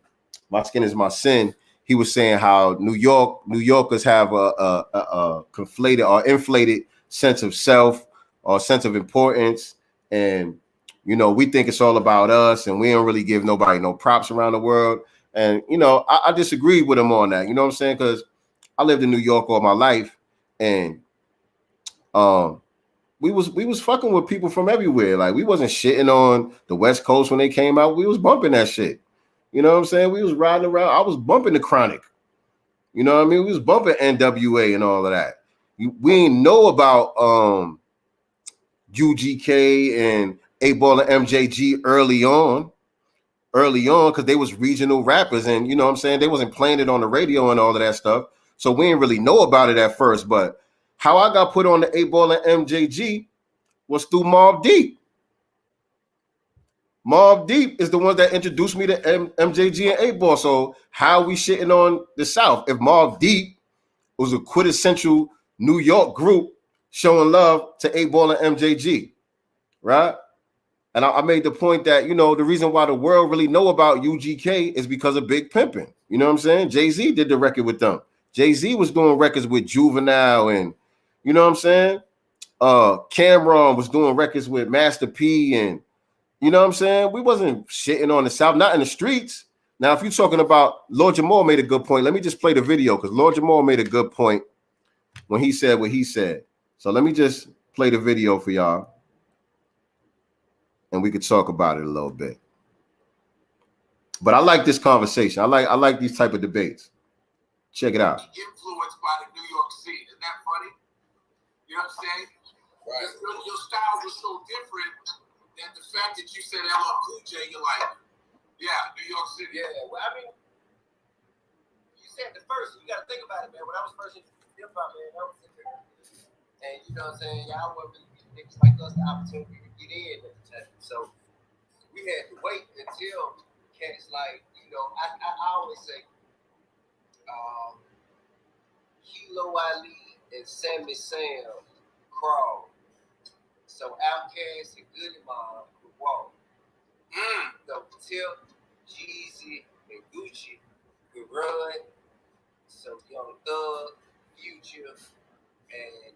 My Skin Is My Sin, he was saying how New Yorkers have a conflated or inflated sense of self or sense of importance, and You know, we think it's all about us, and we don't really give nobody no props around the world. And you know, I disagree with him on that. You know what I'm saying? Because I lived in New York all my life, and we was fucking with people from everywhere. Like we wasn't shitting on the West Coast when they came out. We was bumping that shit. You know what I'm saying? We was riding around. I was bumping the Chronic. You know what I mean? We was bumping NWA and all of that. We ain't know about UGK and 8 Ball and MJG early on because they was regional rappers, and you know what I'm saying, they wasn't playing it on the radio and all of that stuff. So we didn't really know about it at first. But how I got put on the 8 Ball and MJG was through Mobb Deep. Mobb Deep is the one that introduced me to MJG and 8 Ball. So how we shitting on the South if Mobb Deep was a quintessential New York group showing love to 8 Ball and MJG, right? And I made the point that, you know, the reason why the world really know about UGK is because of Big Pimpin'. You know what I'm saying? Jay-Z did the record with them. Jay-Z was doing records with Juvenile, and you know what I'm saying? Cameron was doing records with Master P, and you know what I'm saying? We wasn't shitting on the South, not in the streets. Now, if you're talking about Lord Jamal made a good point, let me just play the video because Lord Jamal made a good point when he said what he said. So let me just play the video for y'all, and we could talk about it a little bit. But I like this conversation. I like these type of debates. Check it out. Influenced by the New York City. Isn't that funny? You know what I'm saying? Right. Your style was so different that the fact that you said LL Cool J, you're like, yeah, New York City. Yeah, well, I mean, you said the first, you got to think about it, man. When I was first into hip hop, man, I was in there. And you know what I'm saying? Y'all weren't really giving niggas like us the opportunity to get in at the time. So we had to wait until cats like, you know, I always say, Kilo Ali and Sammy Sam crawled. So Outkast and Goody Mob could walk. So Tip, Jeezy, and Gucci could run. So Young Thug, Future, and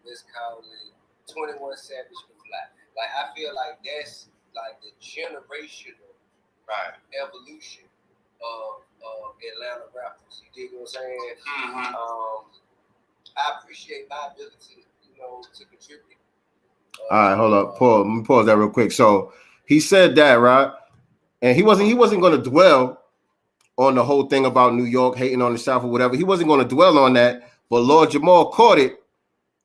let's call it 21 Savage could fly. Like I feel like that's like the generational evolution of Atlanta rappers. You dig what I'm saying? Mm-hmm. I appreciate my ability, you know, to contribute. All right, hold up. Let me pause that real quick. So he said that, right? And he wasn't going to dwell on the whole thing about New York hating on the South or whatever. He wasn't going to dwell on that. But Lord Jamal caught it.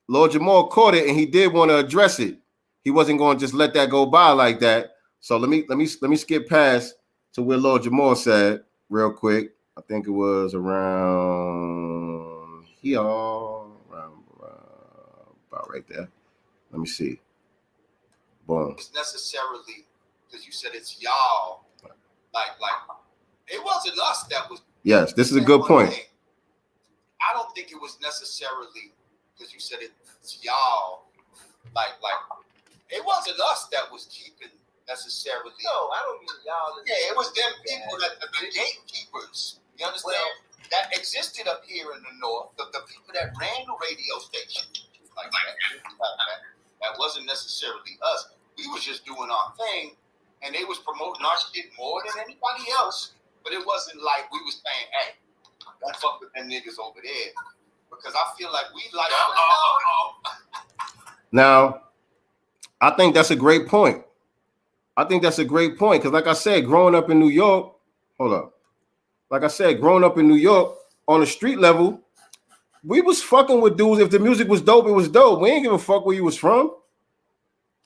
And he did want to address it. He wasn't going to just let that go by like that. So let me skip past to where Lord Jamal said real quick. I think it was around here, about right there. Let me see. Boom. It's necessarily because you said it's y'all. Like it wasn't us that was. Yes, this is a good point. I don't think it was necessarily because you said it's y'all. Like it wasn't us that was keeping necessarily. No, I don't mean y'all. Yeah, it was them people that the gatekeepers. You understand? That existed up here in the North. The people that ran the radio station. Like that wasn't necessarily us. We was just doing our thing, and they was promoting our shit more than anybody else. But it wasn't like we was saying, "Hey, don't fuck with them niggas over there," because I feel like we like. Now, I think that's a great point. Because, like I said, growing up in New York, on the street level, we was fucking with dudes. If the music was dope, it was dope. We ain't give a fuck where you was from.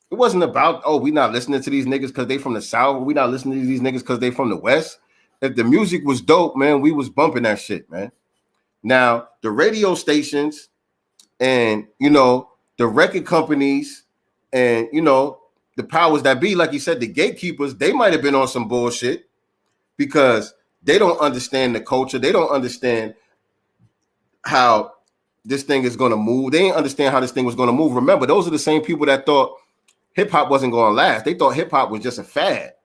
It wasn't about, we not listening to these niggas because they from the South. We not listening to these niggas because they from the West. If the music was dope, man, we was bumping that shit, man. Now, the radio stations and, you know, the record companies and, you know, the powers that be, like you said, the gatekeepers, they might have been on some bullshit because they don't understand the culture. They don't understand how this thing is going to move. They didn't understand how this thing was going to move. Remember, those are the same people that thought hip-hop wasn't going to last. They thought hip-hop was just a fad.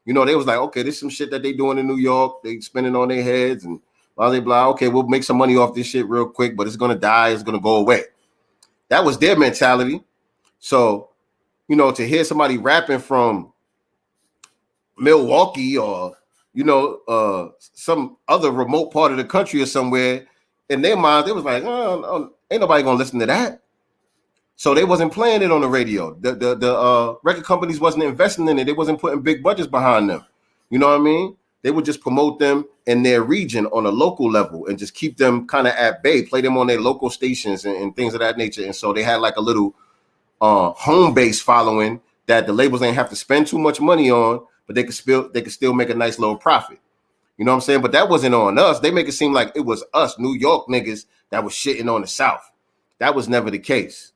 You know, they was like, okay, this is some shit that they doing in New York. They spinning on their heads and blah, blah, blah. Okay, we'll make some money off this shit real quick, but it's going to die. It's going to go away. That was their mentality. So, you know, to hear somebody rapping from Milwaukee or, you know, some other remote part of the country or somewhere, in their minds, they was like, oh, ain't nobody gonna listen to that. So they wasn't playing it on the radio. The record companies wasn't investing in it. They wasn't putting big budgets behind them. You know what I mean? They would just promote them in their region on a local level and just keep them kind of at bay, play them on their local stations and things of that nature. And so they had like a little home base following that the labels ain't have to spend too much money on, but they could still make a nice little profit. You know what I'm saying? But that wasn't on us. They make it seem like it was us, New York niggas, that was shitting on the South. That was never the case.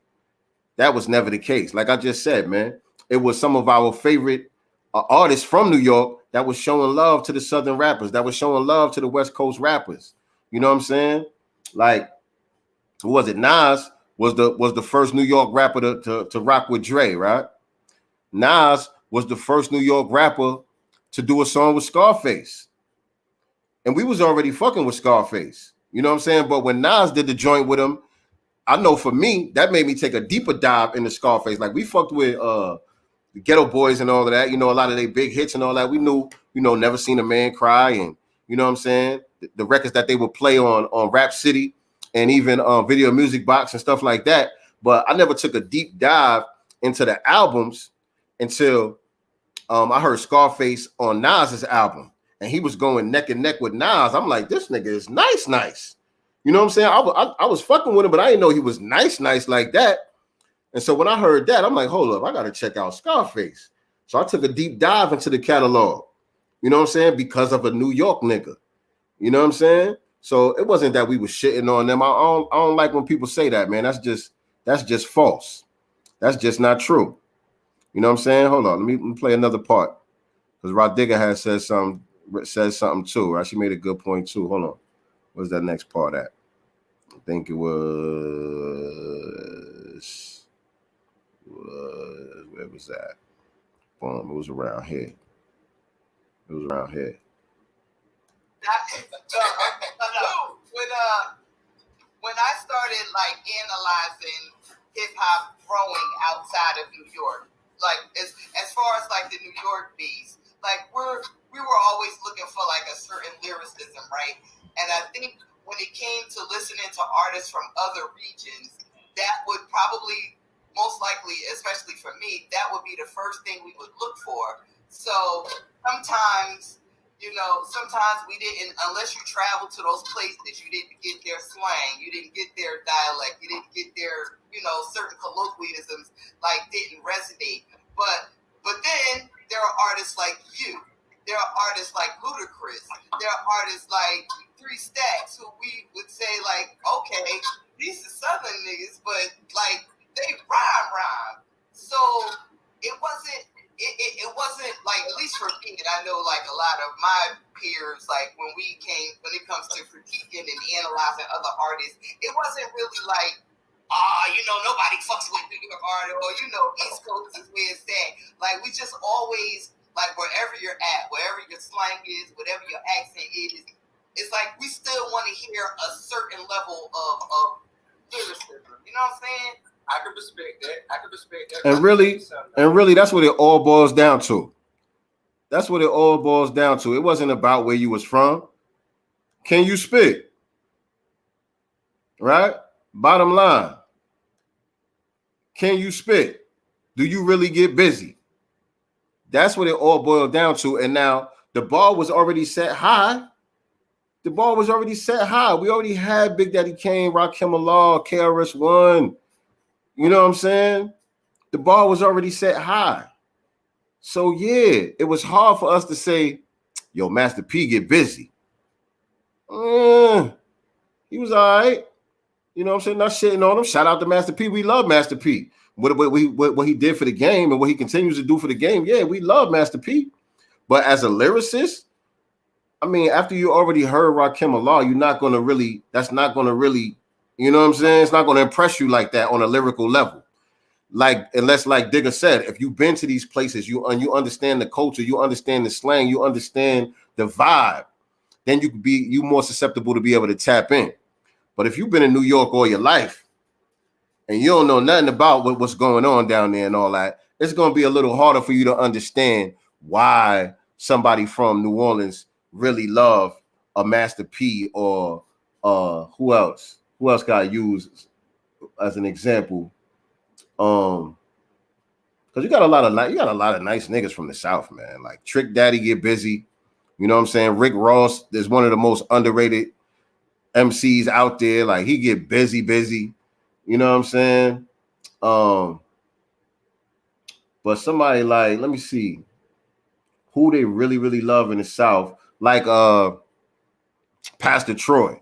That was never the case. Like I just said, man, it was some of our favorite artists from New York that was showing love to the Southern rappers, that was showing love to the West Coast rappers. You know what I'm saying? Like, who was it? Nas was the first New York rapper to rock with Dre, right? Nas was the first New York rapper to do a song with Scarface. And we was already fucking with Scarface. You know what I'm saying? But when Nas did the joint with him, I know for me, that made me take a deeper dive into Scarface. Like, we fucked with the Ghetto Boys and all of that. You know, a lot of their big hits and all that. We knew, you know, Never Seen a Man Cry, and you know what I'm saying? The records that they would play on Rap City and even Video Music Box and stuff like that. But I never took a deep dive into the albums until I heard Scarface on Nas's album. And he was going neck and neck with Nas. I'm like, this nigga is nice. You know what I'm saying? I was fucking with him, but I didn't know he was nice like that. And so when I heard that, I'm like, hold up, I got to check out Scarface. So I took a deep dive into the catalog. You know what I'm saying? Because of a New York nigga. You know what I'm saying? So it wasn't that we was shitting on them. I don't like when people say that, man. That's just false. That's just not true. You know what I'm saying? Hold on, let me play another part. Because Rod Digger has says something too, right? She made a good point too. Hold on. Where's that next part at? I think it was where was that? Boom, it was around here. When I started like analyzing hip hop growing outside of New York, like as far as like the New York beats, like we were always looking for like a certain lyricism, right? And I think when it came to listening to artists from other regions, that would probably, most likely, especially for me, that would be the first thing we would look for. So sometimes we didn't, unless you traveled to those places, you didn't get their slang, you didn't get their dialect, you didn't get their, certain colloquialisms, like didn't resonate. But then there are artists like you. There are artists like Ludacris. There are artists like 3 Stacks who we would say like, okay, these are Southern niggas, but like they rhyme. So it wasn't like, at least for me, and I know like a lot of my peers, like when it comes to critiquing and analyzing other artists, it wasn't really like, nobody fucks with New York artists, or East Coast is where it's at. Like we just always, like wherever you're at, wherever your slang is, whatever your accent is, it's like we still want to hear a certain level of lyricism. You know what I'm saying? I can respect that. And really, that's what it all boils down to. It wasn't about where you was from. Can you spit? Right? Bottom line. Can you spit? Do you really get busy? That's what it all boiled down to. And now the bar was already set high. We already had Big Daddy Kane, Rakim Allah, KRS-One. You know what I'm saying? The bar was already set high. So yeah, it was hard for us to say, yo, Master P get busy. He was all right. You know what I'm saying? Not shitting on him. Shout out to Master P. We love Master P. What he did for the game and what he continues to do for the game. Yeah, we love Master P. But as a lyricist, I mean, after you already heard Rakim Allah, that's not going to really, you know what I'm saying? It's not going to impress you like that on a lyrical level. Like, unless, like Digger said, if you've been to these places, you understand the culture, you understand the slang, you understand the vibe, then you more susceptible to be able to tap in. But if you've been in New York all your life and you don't know nothing about what's going on down there and all that, it's going to be a little harder for you to understand why somebody from New Orleans really love a Master P or who else? Who else got used as an example? Because you got a lot of nice niggas from the South, man. Like Trick Daddy Get Busy. You know what I'm saying? Rick Ross is one of the most underrated MCs out there. Like he get busy. You know what I'm saying? But somebody like, let me see who they really love in the South, like Pastor Troy,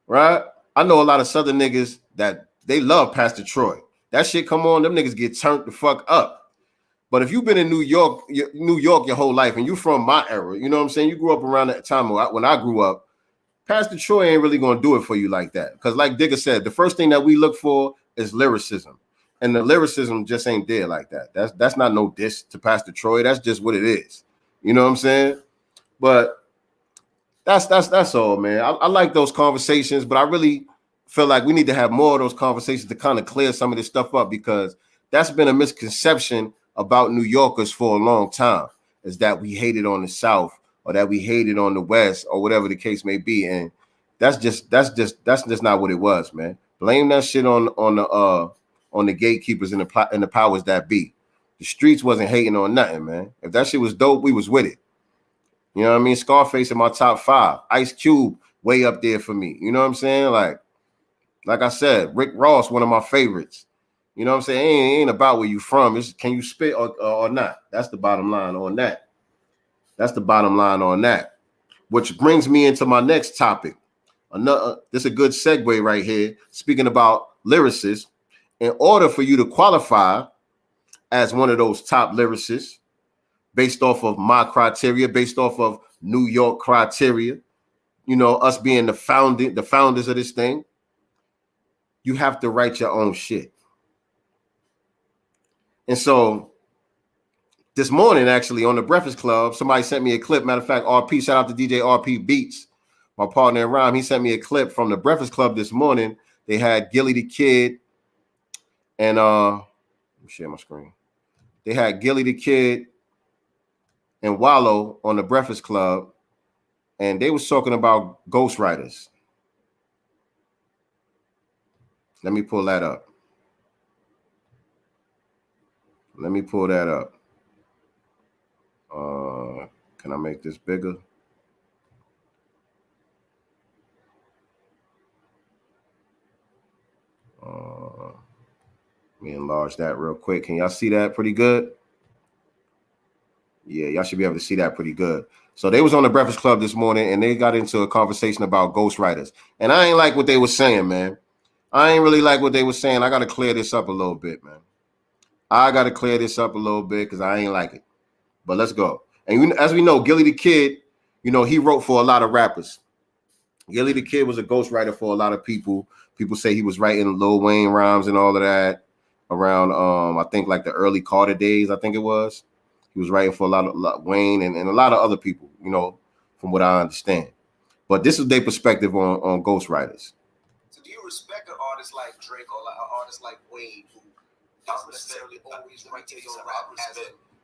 right? I know a lot of Southern niggas that they love Pastor Troy. That shit come on, them niggas get turned the fuck up. But if you've been in New York your whole life, and you from my era, you know what I'm saying? You grew up around that time when I grew up. Pastor Troy ain't really gonna do it for you like that. Because like Digger said, the first thing that we look for is lyricism. And the lyricism just ain't there like that. That's not no diss to Pastor Troy. That's just what it is. You know what I'm saying? But that's all, man. I like those conversations, but I really feel like we need to have more of those conversations to kind of clear some of this stuff up, because that's been a misconception about New Yorkers for a long time, is that we hated on the South or that we hated on the West or whatever the case may be. And that's just not what it was, man. Blame that shit on the gatekeepers and the powers that be. The streets wasn't hating on nothing, man. If that shit was dope, we was with it. You know what I mean? Scarface in my top 5. Ice Cube way up there for me. You know what I'm saying? Like I said, Rick Ross, one of my favorites. You know what I'm saying? It ain't about where you from. It's can you spit or not? That's the bottom line on that. That's the bottom line on that. Which brings me into my next topic. This is a good segue right here. Speaking about lyricists, in order for you to qualify as one of those top lyricists, based off of my criteria, based off of New York criteria, you know, us being the founders of this thing, you have to write your own shit. And so this morning, actually, on the Breakfast Club, somebody sent me a clip. Matter of fact, RP, shout out to DJ RP Beats, my partner in rhyme. He sent me a clip from the Breakfast Club this morning. They had Gilly the Kid and let me share my screen. They had Gilly the Kid and Wallow on the Breakfast Club, and they was talking about ghostwriters. Let me pull that up. Can I make this bigger? Let me enlarge that real quick. Can y'all see that pretty good? Yeah, y'all should be able to see that pretty good. So they was on the Breakfast Club this morning, and they got into a conversation about ghostwriters. And I ain't like what they were saying, man. I ain't really like what they were saying. I got to clear this up a little bit, man. Because I ain't like it. But let's go. And as we know, Gilly the Kid, you know, he wrote for a lot of rappers. Gilly the Kid was a ghostwriter for a lot of people. People say he was writing Lil Wayne rhymes and all of that around, I think, like the early Carter days, I think it was. He was writing for a lot of Wayne and a lot of other people, you know, from what I understand. But this is their perspective on ghostwriters. So do you respect an artist like Drake or an artist like Wayne who doesn't necessarily always write his own rap?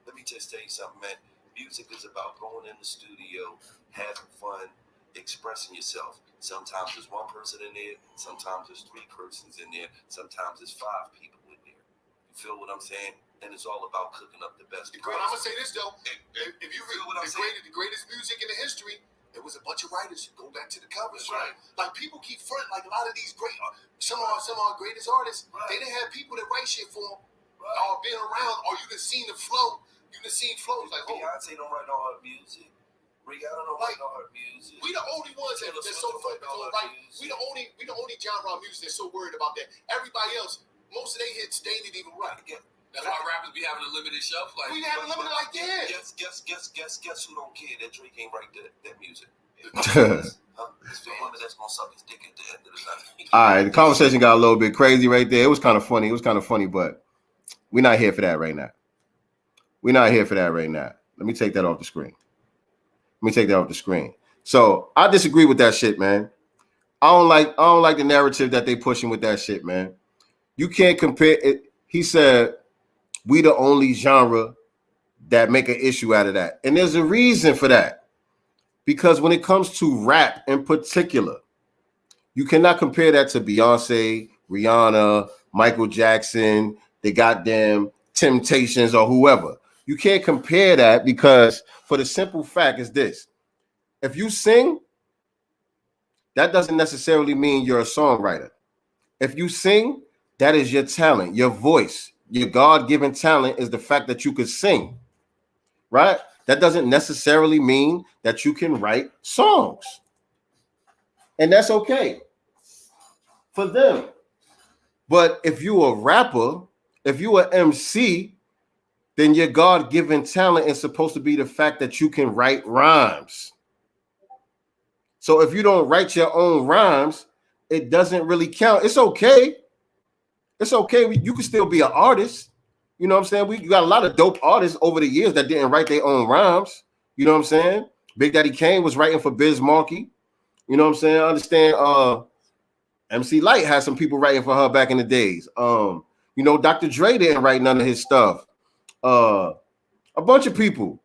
Let me just tell you something, man. Music is about going in the studio, having fun, expressing yourself. Sometimes there's one person in there, sometimes there's 3 persons in there, sometimes there's 5 people in there. You feel what I'm saying? And it's all about cooking up the best. I'm gonna say this though: if you read the greatest music in the history, there was a bunch of writers. Go back to the covers, right? Like people keep fronting, like a lot of these great, some of our greatest artists, they didn't have people that write shit for them, or been around, or you done seen the flow. You done seen flows like Beyonce don't write all her music. Rihanna don't write all her music. We the only ones that's so focused on writing. We the only genre of music that's so worried about that. Everybody else, most of their hits, they didn't even write. That's why rappers be having a limited shelf life. We have a limited like that. Guess who don't care that Drake ain't write that music? All That's gonna suck his dick at the end of the night. right, the conversation got a little bit crazy right there. It was kind of funny. But we're not here for that right now. Let me take that off the screen. So I disagree with that shit, man. I don't like the narrative that they pushing with that shit, man. You can't compare it. He said we the only genre that make an issue out of that. And there's a reason for that. Because when it comes to rap in particular, you cannot compare that to Beyonce, Rihanna, Michael Jackson, the goddamn Temptations or whoever. You can't compare that because for the simple fact is this. If you sing, that doesn't necessarily mean you're a songwriter. If you sing, that is your talent, your voice. Your God-given talent is the fact that you could sing, right? That doesn't necessarily mean that you can write songs. And that's okay for them. But if you a rapper, if you an MC, then your God-given talent is supposed to be the fact that you can write rhymes. So if you don't write your own rhymes, it doesn't really count. It's okay. It's okay. You can still be an artist. You know what I'm saying? We got a lot of dope artists over the years that didn't write their own rhymes. You know what I'm saying? Big Daddy Kane was writing for Biz Markie. You know what I'm saying? I understand MC Light had some people writing for her back in the days. You know, Dr. Dre didn't write none of his stuff. A bunch of people.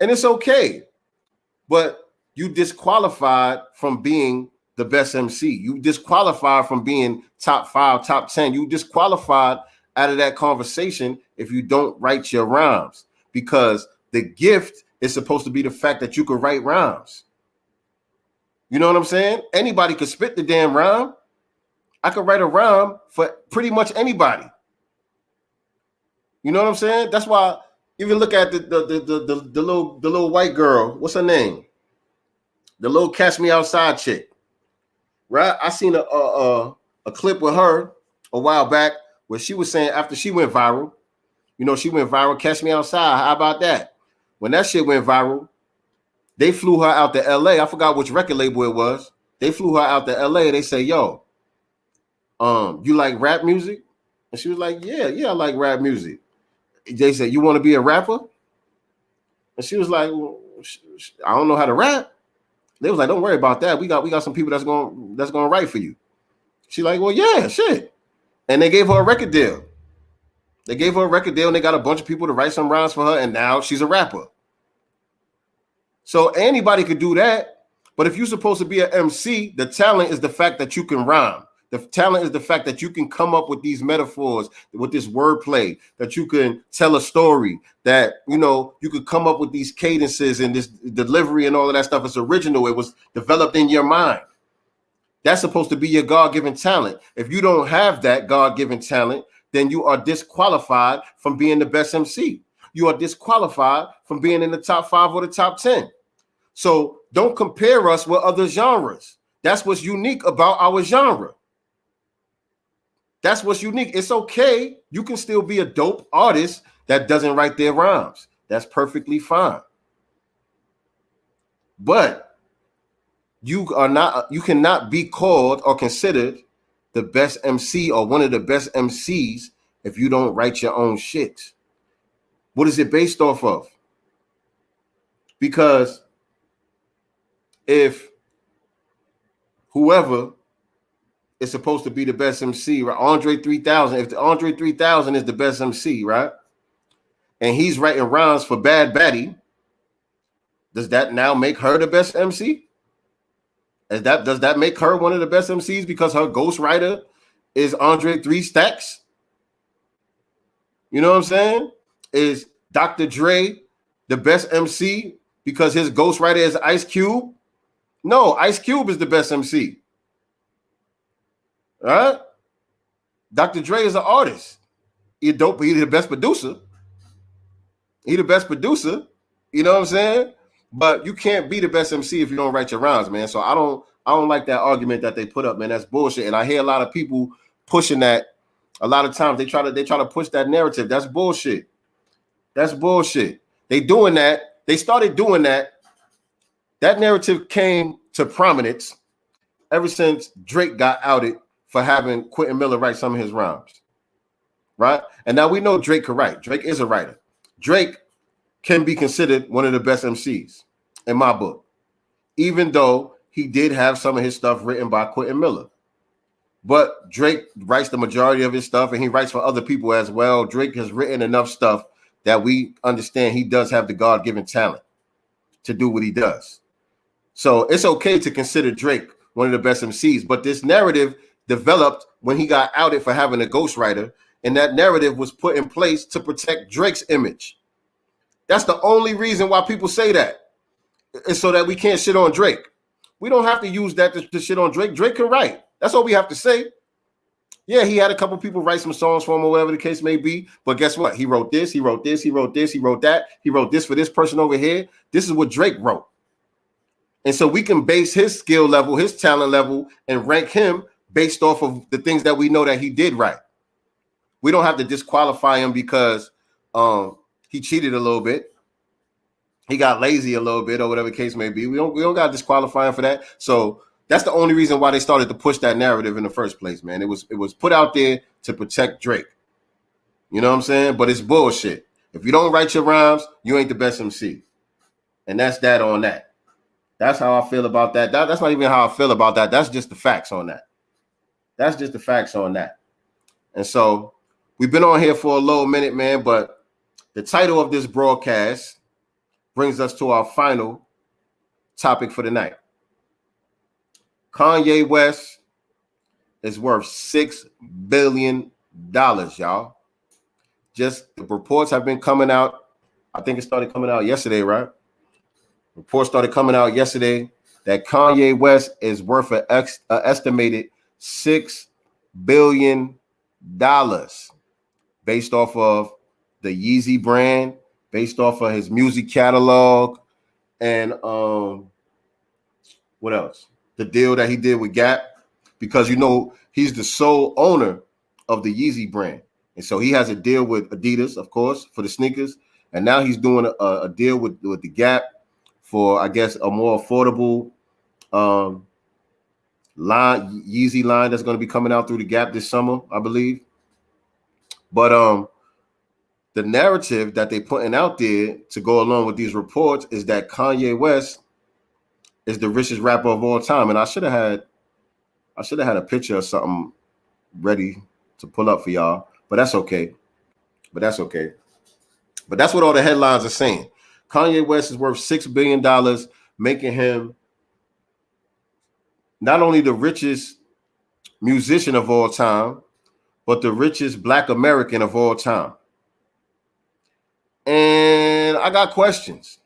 And it's okay. But you disqualified from being the best MC. You disqualified from being top 5, top 10. You disqualified out of that conversation if you don't write your rhymes, because the gift is supposed to be the fact that you could write rhymes. You know what I'm saying? Anybody could spit the damn rhyme. I could write a rhyme for pretty much anybody. You know what I'm saying? That's why even look at the little white girl. What's her name? The little Catch Me Outside chick. Right? I seen a clip with her a while back where she was saying after she went viral, you know, she went viral, Catch Me Outside. How about that? When that shit went viral, they flew her out to LA. I forgot which record label it was. They flew her out to LA. They say, yo, you like rap music? And she was like, yeah, I like rap music. They said, you want to be a rapper? And she was like, well, I don't know how to rap. They was like, don't worry about that. We got some people that's gonna write for you. She like, well, yeah, shit. And they gave her a record deal. They gave her a record deal and they got a bunch of people to write some rhymes for her, and now she's a rapper. So anybody could do that. But if you're supposed to be an MC, the talent is the fact that you can rhyme. The talent is the fact that you can come up with these metaphors, with this wordplay, that you can tell a story, that, you know, you could come up with these cadences and this delivery and all of that stuff. It's original. It was developed in your mind. That's supposed to be your God-given talent. If you don't have that God-given talent, then you are disqualified from being the best MC. You are disqualified from being in the top 5 or the top 10. So don't compare us with other genres. That's what's unique about our genre. That's what's unique. It's okay. You can still be a dope artist that doesn't write their rhymes. That's perfectly fine. But you cannot be called or considered the best MC or one of the best MCs if you don't write your own shit. What is it based off of? Because if whoever is supposed to be the best MC, right? Andre 3000. If the Andre 3000 is the best MC, right? And he's writing rhymes for Bad Batty, does that now make her the best MC? Does that make her one of the best MCs because her ghostwriter is Andre 3 Stacks? You know what I'm saying? Is Dr. Dre the best MC because his ghostwriter is Ice Cube? No, Ice Cube is the best MC. All right? Dr. Dre is an artist. He's dope, but he's the best producer. He's the best producer. You know what I'm saying? But you can't be the best MC if you don't write your rhymes, man. So I don't like that argument that they put up, man. That's bullshit. And I hear a lot of people pushing that. A lot of times they try to push that narrative. That's bullshit. That's bullshit. They doing that. They started doing that. That narrative came to prominence ever since Drake got outed for having Quentin Miller write some of his rhymes, right? And now we know Drake can write. Drake is a writer. Drake can be considered one of the best MCs in my book, even though he did have some of his stuff written by Quentin Miller. But Drake writes the majority of his stuff, and he writes for other people as well. Drake has written enough stuff that we understand he does have the God-given talent to do what he does. So it's okay to consider Drake one of the best MCs. But this narrative developed when he got outed for having a ghostwriter, and that narrative was put in place to protect Drake's image. That's the only reason why people say that. It's so that we can't shit on Drake. We don't have to use that to shit on Drake. Drake can write. That's all we have to say. Yeah, he had a couple people write some songs for him or whatever the case may be. But guess what? He wrote this, he wrote this, he wrote this, he wrote that. He wrote this for this person over here. This is what Drake wrote. And so we can base his skill level, his talent level, and rank him based off of the things that we know that he did right. We don't have to disqualify him because he cheated a little bit. He got lazy a little bit or whatever the case may be. We don't got to disqualify him for that. So that's the only reason why they started to push that narrative in the first place, man. It was put out there to protect Drake. You know what I'm saying? But it's bullshit. If you don't write your rhymes, you ain't the best MC. And that's that on that. That's how I feel about that. That's not even how I feel about that. That's just the facts on that. That's just the facts on that. And so we've been on here for a little minute, man, but the title of this broadcast brings us to our final topic for the night. Kanye West is worth $6 billion, y'all. Just the reports have been coming out. I think it started coming out yesterday, right? Reports started coming out yesterday that Kanye West is worth an estimated $6 billion based off of the Yeezy brand, based off of his music catalog, and what else? The deal that he did with Gap, because you know he's the sole owner of the Yeezy brand, and so he has a deal with Adidas, of course, for the sneakers, and now he's doing a deal with the Gap for, I guess, a more affordable Yeezy line that's going to be coming out through the Gap this summer, I believe. But the narrative that they putting out there to go along with these reports is that Kanye West is the richest rapper of all time. And I should have had a picture or something ready to pull up for y'all, but that's okay. But that's what all the headlines are saying. Kanye West is worth $6 billion, making him not only the richest musician of all time, but the richest Black American of all time. And I got questions.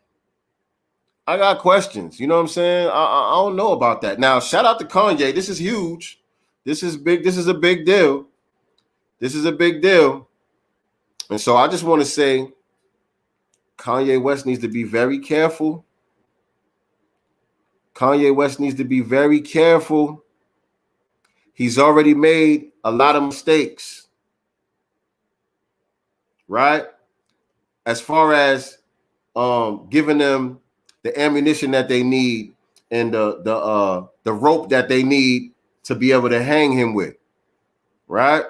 You know what I'm saying? I don't know about that. Now, shout out to Kanye. This is huge. This is big. This is a big deal. And so I just want to say Kanye West needs to be very careful. He's already made a lot of mistakes, right? As far as giving them the ammunition that they need and the rope that they need to be able to hang him with, right?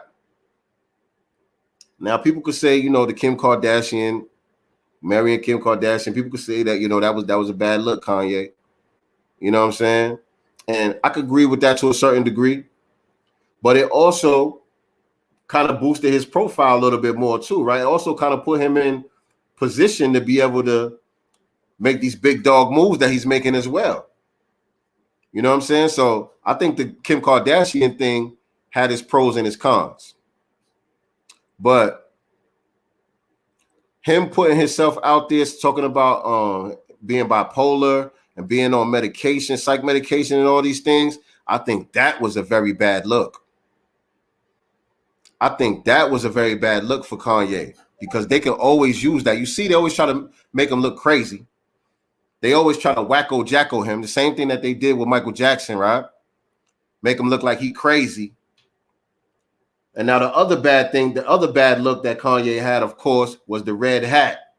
Now, people could say, you know, the Kim Kardashian, marrying Kim Kardashian, people could say that, you know, that was a bad look, Kanye. You know what I'm saying? And I could agree with that to a certain degree, but it also kind of boosted his profile a little bit more too, right? It also kind of put him in position to be able to make these big dog moves that he's making as well. You know what I'm saying? So I think the Kim Kardashian thing had its pros and its cons. But him putting himself out there talking about being bipolar and being on medication, psych medication and all these things, I think that was a very bad look. I think that was a very bad look for Kanye because they can always use that. You see, they always try to make him look crazy. They always try to wacko-jacko him. The same thing that they did with Michael Jackson, right? Make him look like he crazy. And now the other bad look that Kanye had, of course, was the red hat.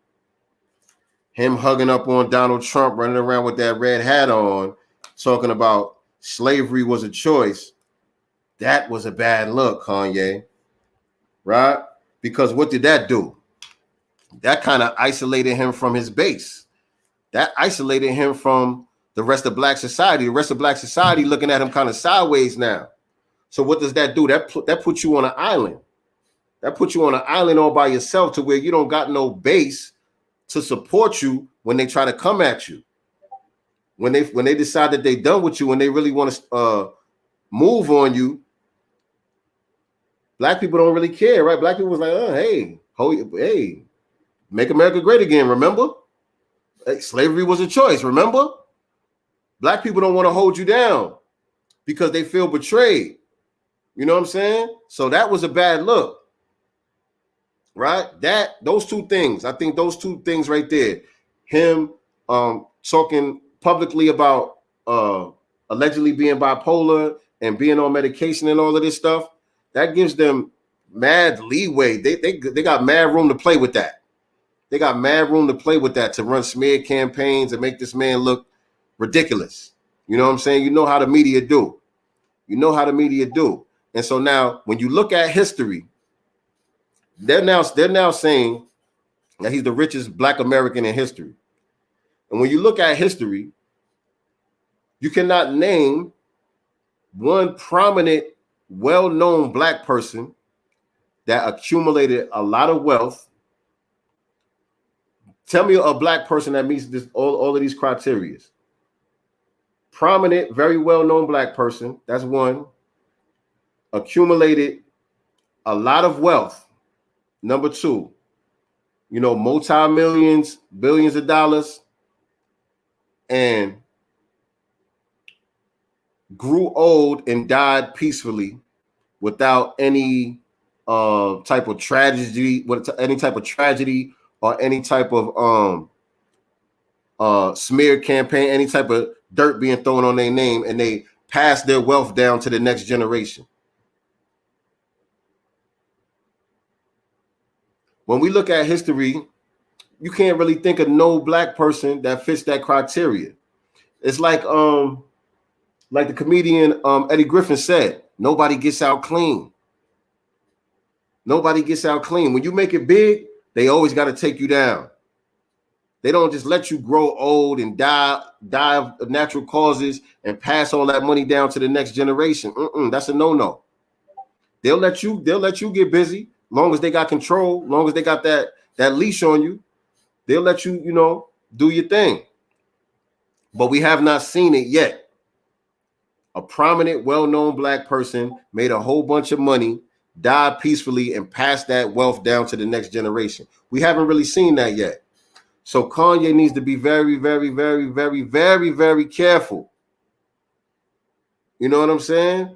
Him hugging up on Donald Trump, running around with that red hat on, talking about slavery was a choice. That was a bad look, Kanye. Right? Because what did that do? That kind of isolated him from his base. That isolated him from the rest of Black society. The rest of Black society looking at him kind of sideways now. So what does that do? That puts you on an island. That puts you on an island all by yourself to where you don't got no base to support you when they try to come at you. When they decide that they done with you, when they really want to move on you, black people don't really care, right? Black people was like, oh, hey, make America great again, remember? Hey, slavery was a choice, remember? Black people don't want to hold you down because they feel betrayed. You know what I'm saying? So that was a bad look, right? Those two things, I think those two things right there, him talking publicly about allegedly being bipolar and being on medication and all of this stuff, that gives them mad leeway. They got mad room to play with that. They got mad room to play with that to run smear campaigns and make this man look ridiculous. You know what I'm saying? You know how the media do. You know how the media do. And so now when you look at history, they're now saying that he's the richest black American in history. And when you look at history, you cannot name one prominent, well-known black person that accumulated a lot of wealth. Tell me a black person that meets all of these criteria. Prominent, very well-known black person, that's one. Accumulated a lot of wealth. Number two, multi-millions, billions of dollars, and grew old and died peacefully without any type of tragedy, any type of tragedy or any type of smear campaign, any type of dirt being thrown on their name, and they pass their wealth down to the next generation. When we look at history, you can't really think of no black person that fits that criteria. It's like the comedian Eddie Griffin said, nobody gets out clean. Nobody gets out clean. When you make it big, they always got to take you down. They don't just let you grow old and die of natural causes and pass all that money down to the next generation. That's a no-no. They'll let you get busy. Long as they got control, long as they got that leash on you, they'll let you, do your thing. But we have not seen it yet. A prominent, well-known black person made a whole bunch of money, died peacefully, and passed that wealth down to the next generation. We haven't really seen that yet. So Kanye needs to be very, very, very, very, very, very careful. You know what I'm saying?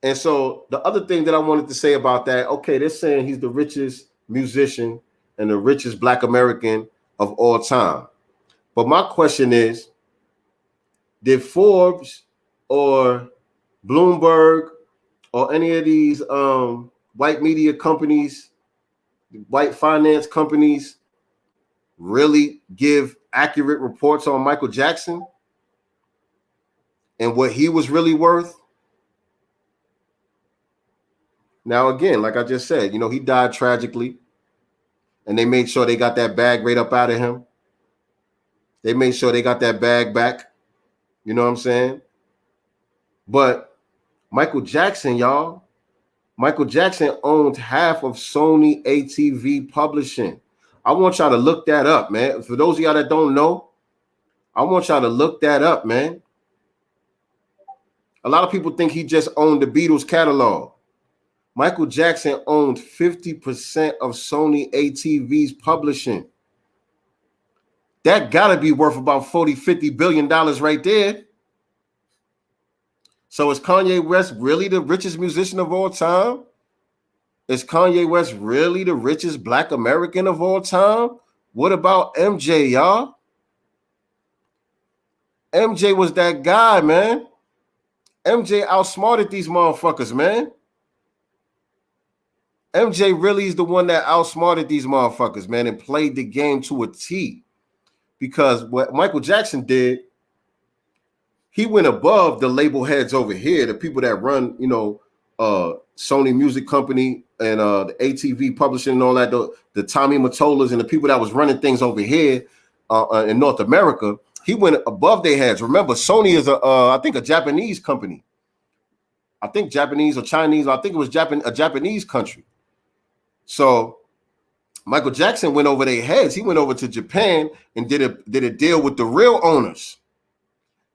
And so the other thing that I wanted to say about that, okay, they're saying he's the richest musician and the richest black American of all time. But my question is, did Forbes or Bloomberg or any of these white media companies, white finance companies, really give accurate reports on Michael Jackson and what he was really worth? Now, again, like I just said, he died tragically, and they made sure they got that bag right up out of him. They made sure they got that bag back. You know what I'm saying? But Michael Jackson, y'all, Michael Jackson owned half of Sony ATV Publishing. I want y'all to look that up, man. For those of y'all that don't know, I want y'all to look that up, man. A lot of people think he just owned the Beatles catalog. Michael Jackson owned 50% of Sony ATV's publishing. That gotta be worth about $40-50 billion right there. So is Kanye West really the richest musician of all time? Is Kanye West really the richest black American of all time? What about MJ, y'all? MJ was that guy, man. MJ outsmarted these motherfuckers, man. MJ really is the one that outsmarted these motherfuckers, man, and played the game to a T. Because what Michael Jackson did, he went above the label heads over here, the people that run, Sony Music Company and the ATV Publishing and all that, the Tommy Mottolas and the people that was running things over here in North America. He went above their heads. Remember, Sony is I think a Japanese company. I think Japanese or Chinese. I think it was a Japanese country. So Michael Jackson went over their heads. He went over to Japan and did a deal with the real owners.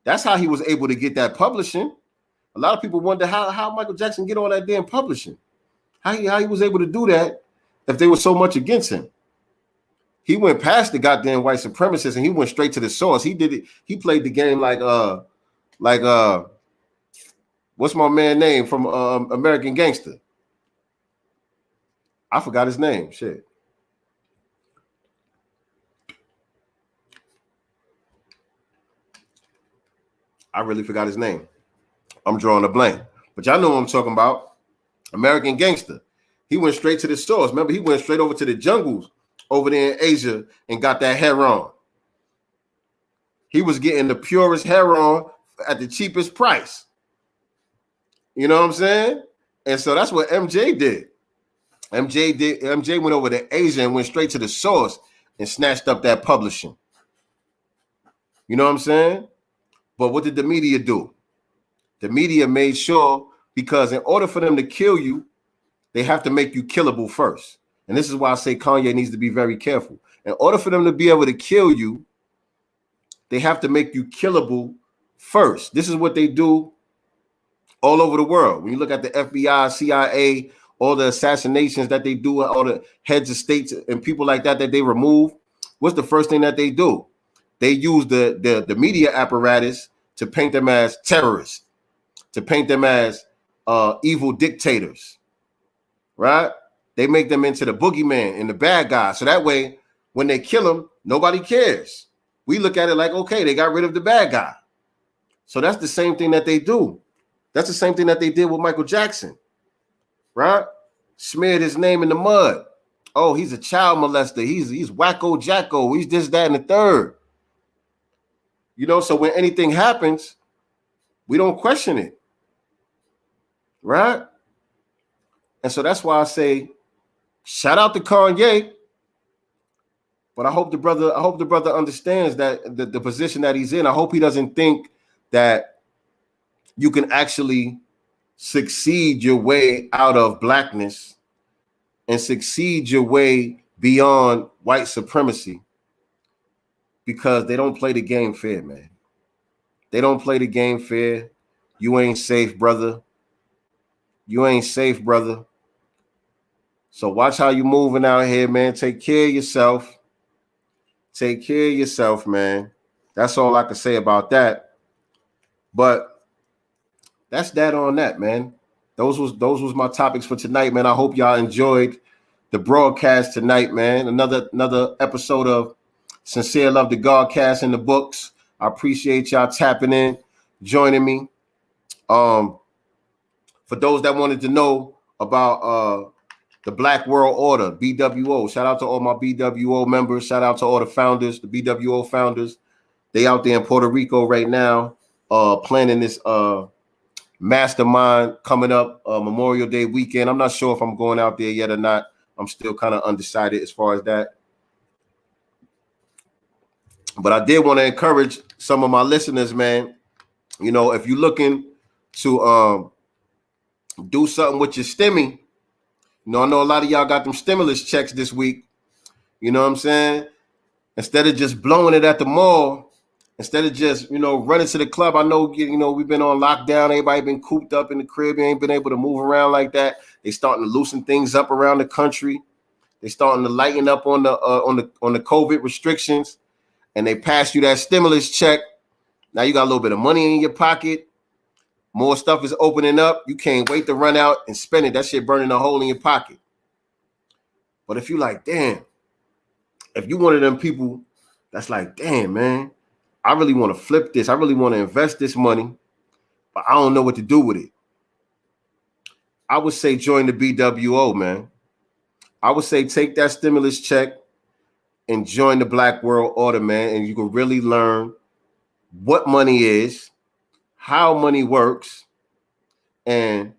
That's how he was able to get that publishing. A lot of people wonder how Michael Jackson get all that damn publishing. How he was able to do that if they were so much against him. He went past the goddamn white supremacists and he went straight to the source. He did it. He played the game like what's my man name from American Gangster? I forgot his name. Shit. I really forgot his name. I'm drawing a blank. But y'all know what I'm talking about. American Gangster. He went straight to the source. Remember, he went straight over to the jungles over there in Asia and got that heroin. He was getting the purest heroin at the cheapest price. You know what I'm saying? And so that's what MJ did. MJ went over to Asia and went straight to the source and snatched up that publishing. You know what I'm saying? But what did the media do? The media made sure, because in order for them to kill you, they have to make you killable first. And this is why I say Kanye needs to be very careful. In order for them to be able to kill you, they have to make you killable first. This is what they do all over the world. When you look at the FBI, CIA, all the assassinations that they do, all the heads of states and people like that they remove, what's the first thing that they do? They use the media apparatus to paint them as terrorists, to paint them as evil dictators, right? They make them into the boogeyman and the bad guy. So that way, when they kill them, nobody cares. We look at it like, okay, they got rid of the bad guy. So that's the same thing that they do. That's the same thing that they did with Michael Jackson, right? Smeared his name in the mud. Oh, he's a child molester. He's wacko jacko. He's this, that, and the third. You know, so when anything happens, we don't question it, right? And so that's why I say, shout out to Kanye. But I hope the brother understands that the position that he's in. I hope he doesn't think that you can actually succeed your way out of blackness and succeed your way beyond white supremacy, because they don't play the game fair, man. They don't play the game fair. You ain't safe, brother. You ain't safe, brother. So watch how you moving out here, man. Take care of yourself. Take care of yourself, man. That's all I can say about that. But that's that on that, man. Those was my topics for tonight, man. I hope y'all enjoyed the broadcast tonight, man. Another episode of Sincere Love to Godcast in the books. I appreciate y'all tapping in, joining me. For those that wanted to know about the Black World Order, BWO, shout out to all my BWO members. Shout out to all the founders, the BWO founders. They out there in Puerto Rico right now, planning this mastermind coming up Memorial Day weekend. I'm not sure if I'm going out there yet or not. I'm still kind of undecided as far as that. But I did want to encourage some of my listeners, man. You know, if you're looking to do something with your stimmy, you know, I know a lot of y'all got them stimulus checks this week. You know what I'm saying? Instead of just blowing it at the mall, instead of just, you know, running to the club. I know, you know, we've been on lockdown. Everybody been cooped up in the crib. You ain't been able to move around like that. They starting to loosen things up around the country. They starting to lighten up on the COVID restrictions. And they pass you that stimulus check. Now you got a little bit of money in your pocket. More stuff is opening up. You can't wait to run out and spend it. That shit burning a hole in your pocket. But if you like, damn, if you one of them people that's like, damn, man, I really want to flip this. I really want to invest this money, but I don't know what to do with it. I would say join the BWO, man. I would say take that stimulus check and join the Black World Order, man. And you can really learn what money is, how money works, and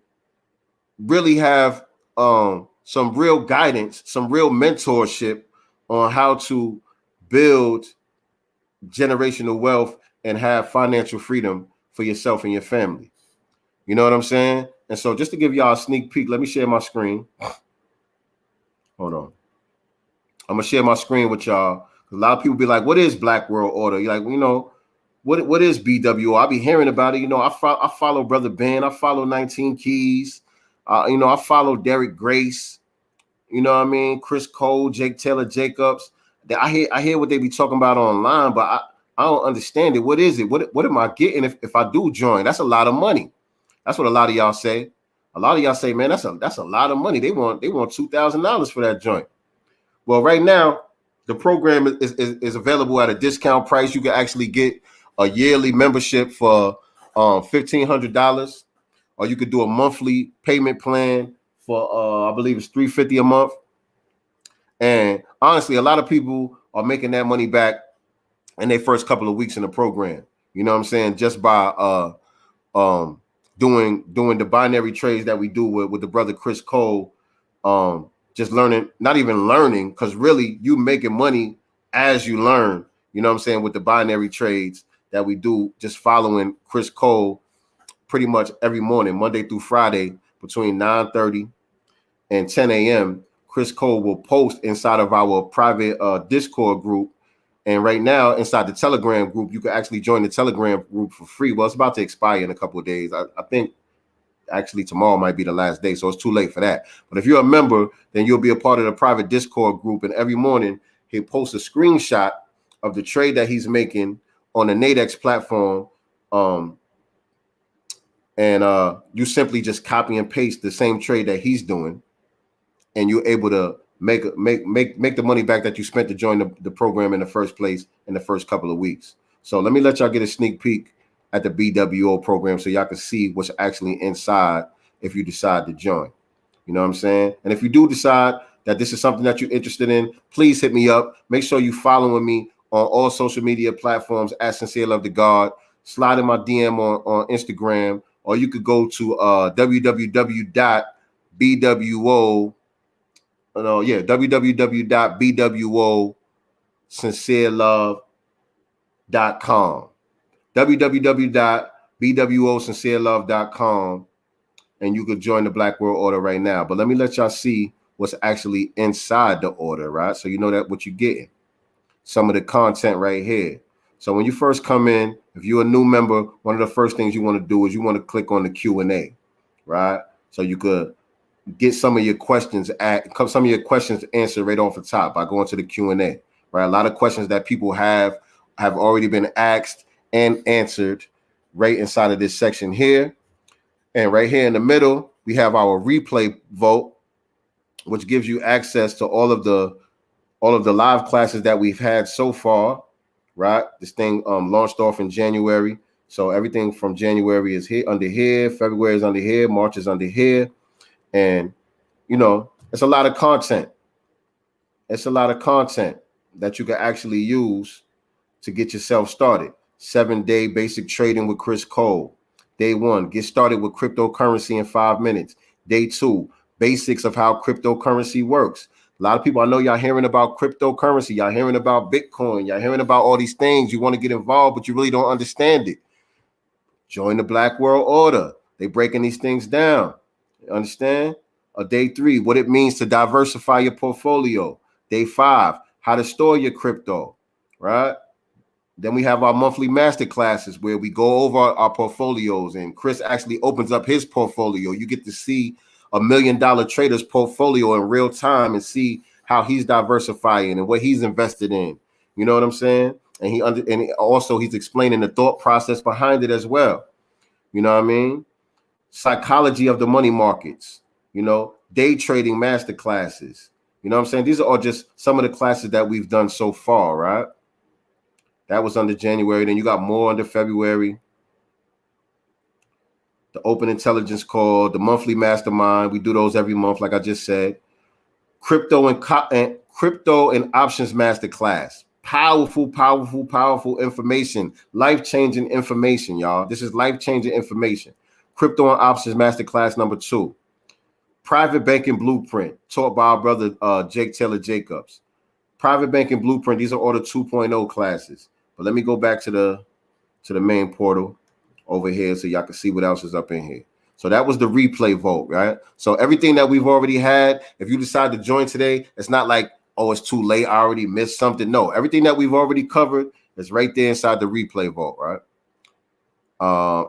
really have some real guidance, some real mentorship on how to build generational wealth and have financial freedom for yourself and your family. You know what I'm saying? And so just to give y'all a sneak peek, let me share my screen. Hold on. I'm gonna share my screen with y'all. A lot of people be like, what is Black World Order? You're like, you know, what is BWO? I be hearing about it. You know, I follow Brother Ben. I follow 19 Keys. You know, I follow Derek Grace. You know what I mean? Chris Cole, Jake Taylor Jacobs. I hear what they be talking about online, but I don't understand it. What is it? What am I getting if I do join? That's a lot of money. That's what a lot of y'all say. A lot of y'all say, man, that's a lot of money. They want $2,000 for that joint. Well, right now, the program is available at a discount price. You can actually get a yearly membership for $1,500, or you could do a monthly payment plan for I believe it's $350 a month. And honestly, a lot of people are making that money back in their first couple of weeks in the program. You know what I'm saying? Just by doing the binary trades that we do with the brother Chris Cole. Just learning, not even learning, because really you making money as you learn, you know what I'm saying, with the binary trades that we do, just following Chris Cole pretty much every morning, Monday through Friday, between 9:30 and 10 a.m. Chris Cole will post inside of our private Discord group. And right now, inside the Telegram group, you can actually join the Telegram group for free. Well, it's about to expire in a couple of days. I think actually tomorrow might be the last day, so it's too late for that. But if you're a member, then you'll be a part of the private Discord group, and every morning he posts a screenshot of the trade that he's making on the Nadex platform, and you simply just copy and paste the same trade that he's doing, and you're able to make the money back that you spent to join the program in the first place in the first couple of weeks. So let me let y'all get a sneak peek at the BWO program so y'all can see what's actually inside if you decide to join. You know what I'm saying? And if you do decide that this is something that you're interested in, please hit me up. Make sure you following me on all social media platforms at Sincere Love to God. Slide in my DM on Instagram, or you could go to www.bwosincerelove.com. www.bwosincerelove.com, and you could join the Black World Order right now. But let me let y'all see what's actually inside the order, right? So you know that what you're getting. Some of the content right here. So when you first come in, if you're a new member, one of the first things you want to do is you want to click on the Q&A, right? So you could get some of your questions answered right off the top by going to the Q&A, right? A lot of questions that people have already been asked and answered right inside of this section here. And right here in the middle, we have our replay vote, which gives you access to all of the live classes that we've had so far, right? This thing launched off in January. So everything from January is here under here, February is under here, March is under here. And, you know, it's a lot of content. It's a lot of content that you can actually use to get yourself started. 7-day basic trading with Chris Cole. Day 1, get started with cryptocurrency in 5 minutes. Day 2, basics of how cryptocurrency works. A lot of people, I know y'all hearing about cryptocurrency. Y'all hearing about Bitcoin. Y'all hearing about all these things. You want to get involved, but you really don't understand it. Join the Black World Order. They breaking these things down. You understand? Day 3, what it means to diversify your portfolio. Day 5, how to store your crypto, right? Then we have our monthly master classes where we go over our portfolios, and Chris actually opens up his portfolio. You get to see $1 million trader's portfolio in real time and see how he's diversifying and what he's invested in. You know what I'm saying? And he's explaining the thought process behind it as well. You know what I mean? Psychology of the money markets, you know, day trading master classes. You know what I'm saying? These are all just some of the classes that we've done so far, right? That was under January. Then you got more under February. The open intelligence call, the monthly mastermind. We do those every month, like I just said. Crypto and options master class. Powerful, powerful, powerful information. Life-changing information, y'all. This is life-changing information. Crypto and options master class number 2. Private banking blueprint, taught by our brother Jake Taylor Jacobs. Private banking blueprint. These are all the 2.0 classes. But let me go back to the main portal over here so y'all can see what else is up in here. So that was the replay vote, right? So everything that we've already had, if you decide to join today, it's not like, oh, it's too late, I already missed something. No, everything that we've already covered is right there inside the replay vote, right?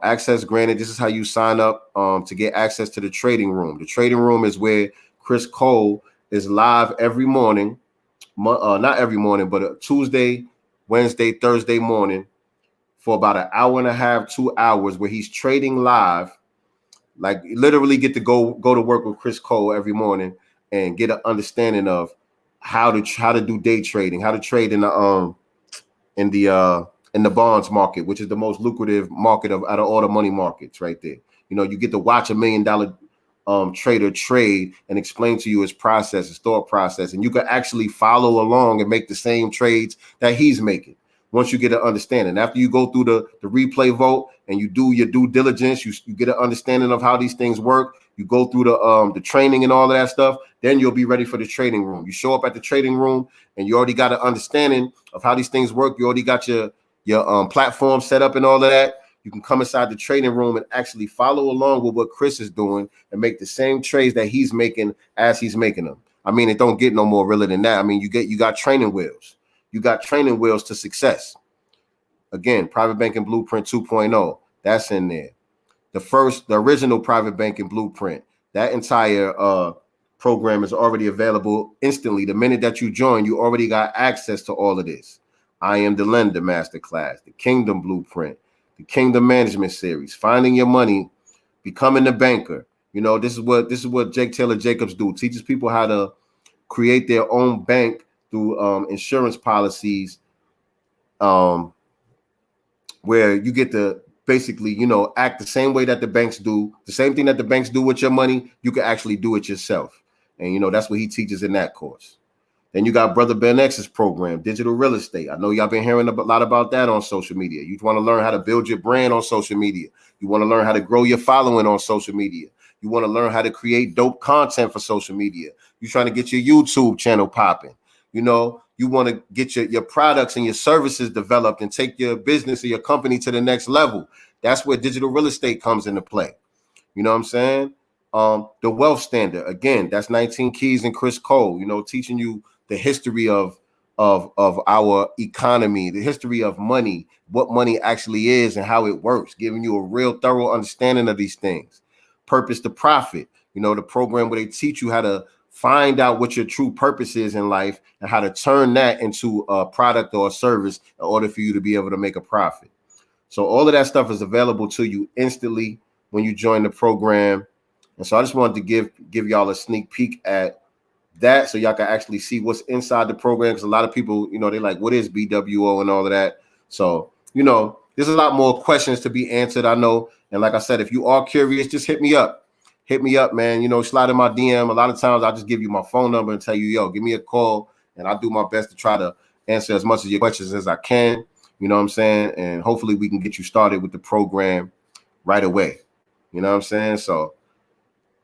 Access granted. This is how you sign up to get access to the trading room. The trading room is where Chris Cole is live every morning. Not every morning, but a Tuesday, Wednesday, Thursday morning for about an hour and a half, 2 hours, where he's trading live. Like literally get to go to work with Chris Cole every morning and get an understanding of how to do day trading, how to trade in the bonds market, which is the most lucrative market out of all the money markets right there. You know, you get to watch $1 million trader trade and explain to you his process, his thought process, and you can actually follow along and make the same trades that he's making. Once you get an understanding, after you go through the replay vote and you do your due diligence, you get an understanding of how these things work. You go through the training and all of that stuff. Then you'll be ready for the trading room. You show up at the trading room and you already got an understanding of how these things work. You already got your platform set up and all of that. You can come inside the trading room and actually follow along with what Chris is doing and make the same trades that he's making as he's making them. I mean, it don't get no more realer than that. I mean, you got training wheels. You got training wheels to success. Again, Private Banking Blueprint 2.0, that's in there. The original Private Banking Blueprint, that entire program is already available instantly. The minute that you join, you already got access to all of this. I Am the Lender Masterclass, the Kingdom Blueprint, the Kingdom Management Series, Finding Your Money, Becoming the Banker. You know, this is what Jake Taylor Jacobs do. Teaches people how to create their own bank through insurance policies, where you get to basically, you know, act the same way that the banks do. The same thing that the banks do with your money, you can actually do it yourself. And, you know, that's what he teaches in that course. Then you got Brother Ben X's program, Digital Real Estate. I know y'all been hearing a lot about that on social media. You want to learn how to build your brand on social media. You want to learn how to grow your following on social media. You want to learn how to create dope content for social media. You're trying to get your YouTube channel popping. You know, you want to get your products and your services developed and take your business or your company to the next level. That's where digital real estate comes into play. You know what I'm saying? The wealth standard, again, that's 19 Keys and Chris Cole, you know, teaching you the history of our economy, the history of money, what money actually is and how it works, giving you a real thorough understanding of these things. Purpose to Profit, you know, the program where they teach you how to find out what your true purpose is in life and how to turn that into a product or a service in order for you to be able to make a profit. So all of that stuff is available to you instantly when you join the program. And so I just wanted to give y'all a sneak peek at that so y'all can actually see what's inside the program, because a lot of people, you know, they're like, what is BWO and all of that? So, you know, there's a lot more questions to be answered, I know. And like I said, if you are curious, just hit me up. Hit me up, man. You know, slide in my DM. A lot of times I'll just give you my phone number and tell you, yo, give me a call. And I'll do my best to try to answer as much of your questions as I can. You know what I'm saying? And hopefully we can get you started with the program right away. You know what I'm saying? So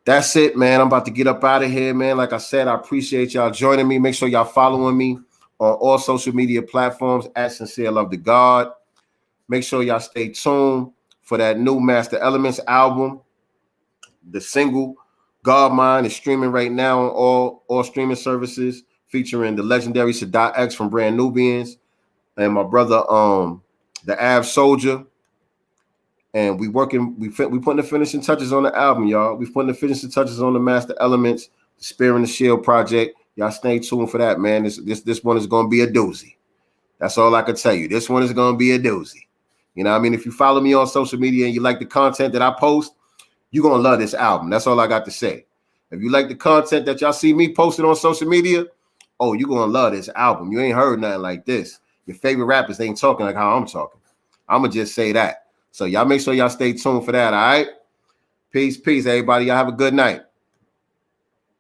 that's it, man. I'm about to get up out of here, man. Like I said, I appreciate y'all joining me. Make sure y'all following me on all social media platforms at Sincere Love to God. Make sure y'all stay tuned for that new Master Elements album. The single God Mind is streaming right now on all streaming services, featuring the legendary Sadat X from Brand Nubians and my brother the Av Soldier. And we putting the finishing touches on the album, y'all. We putting the finishing touches on the Master Elements, the Spear and the Shield project. Y'all stay tuned for that, man. This one is gonna be a doozy. That's all I can tell you. This one is gonna be a doozy. You know what I mean? If you follow me on social media and you like the content that I post, you're going to love this album. That's all I got to say. If you like the content that y'all see me posted on social media, oh, you're going to love this album. You ain't heard nothing like this. Your favorite rappers, they ain't talking like how I'm talking. I'm going to just say that. So y'all make sure y'all stay tuned for that, all right? Peace, everybody. Y'all have a good night.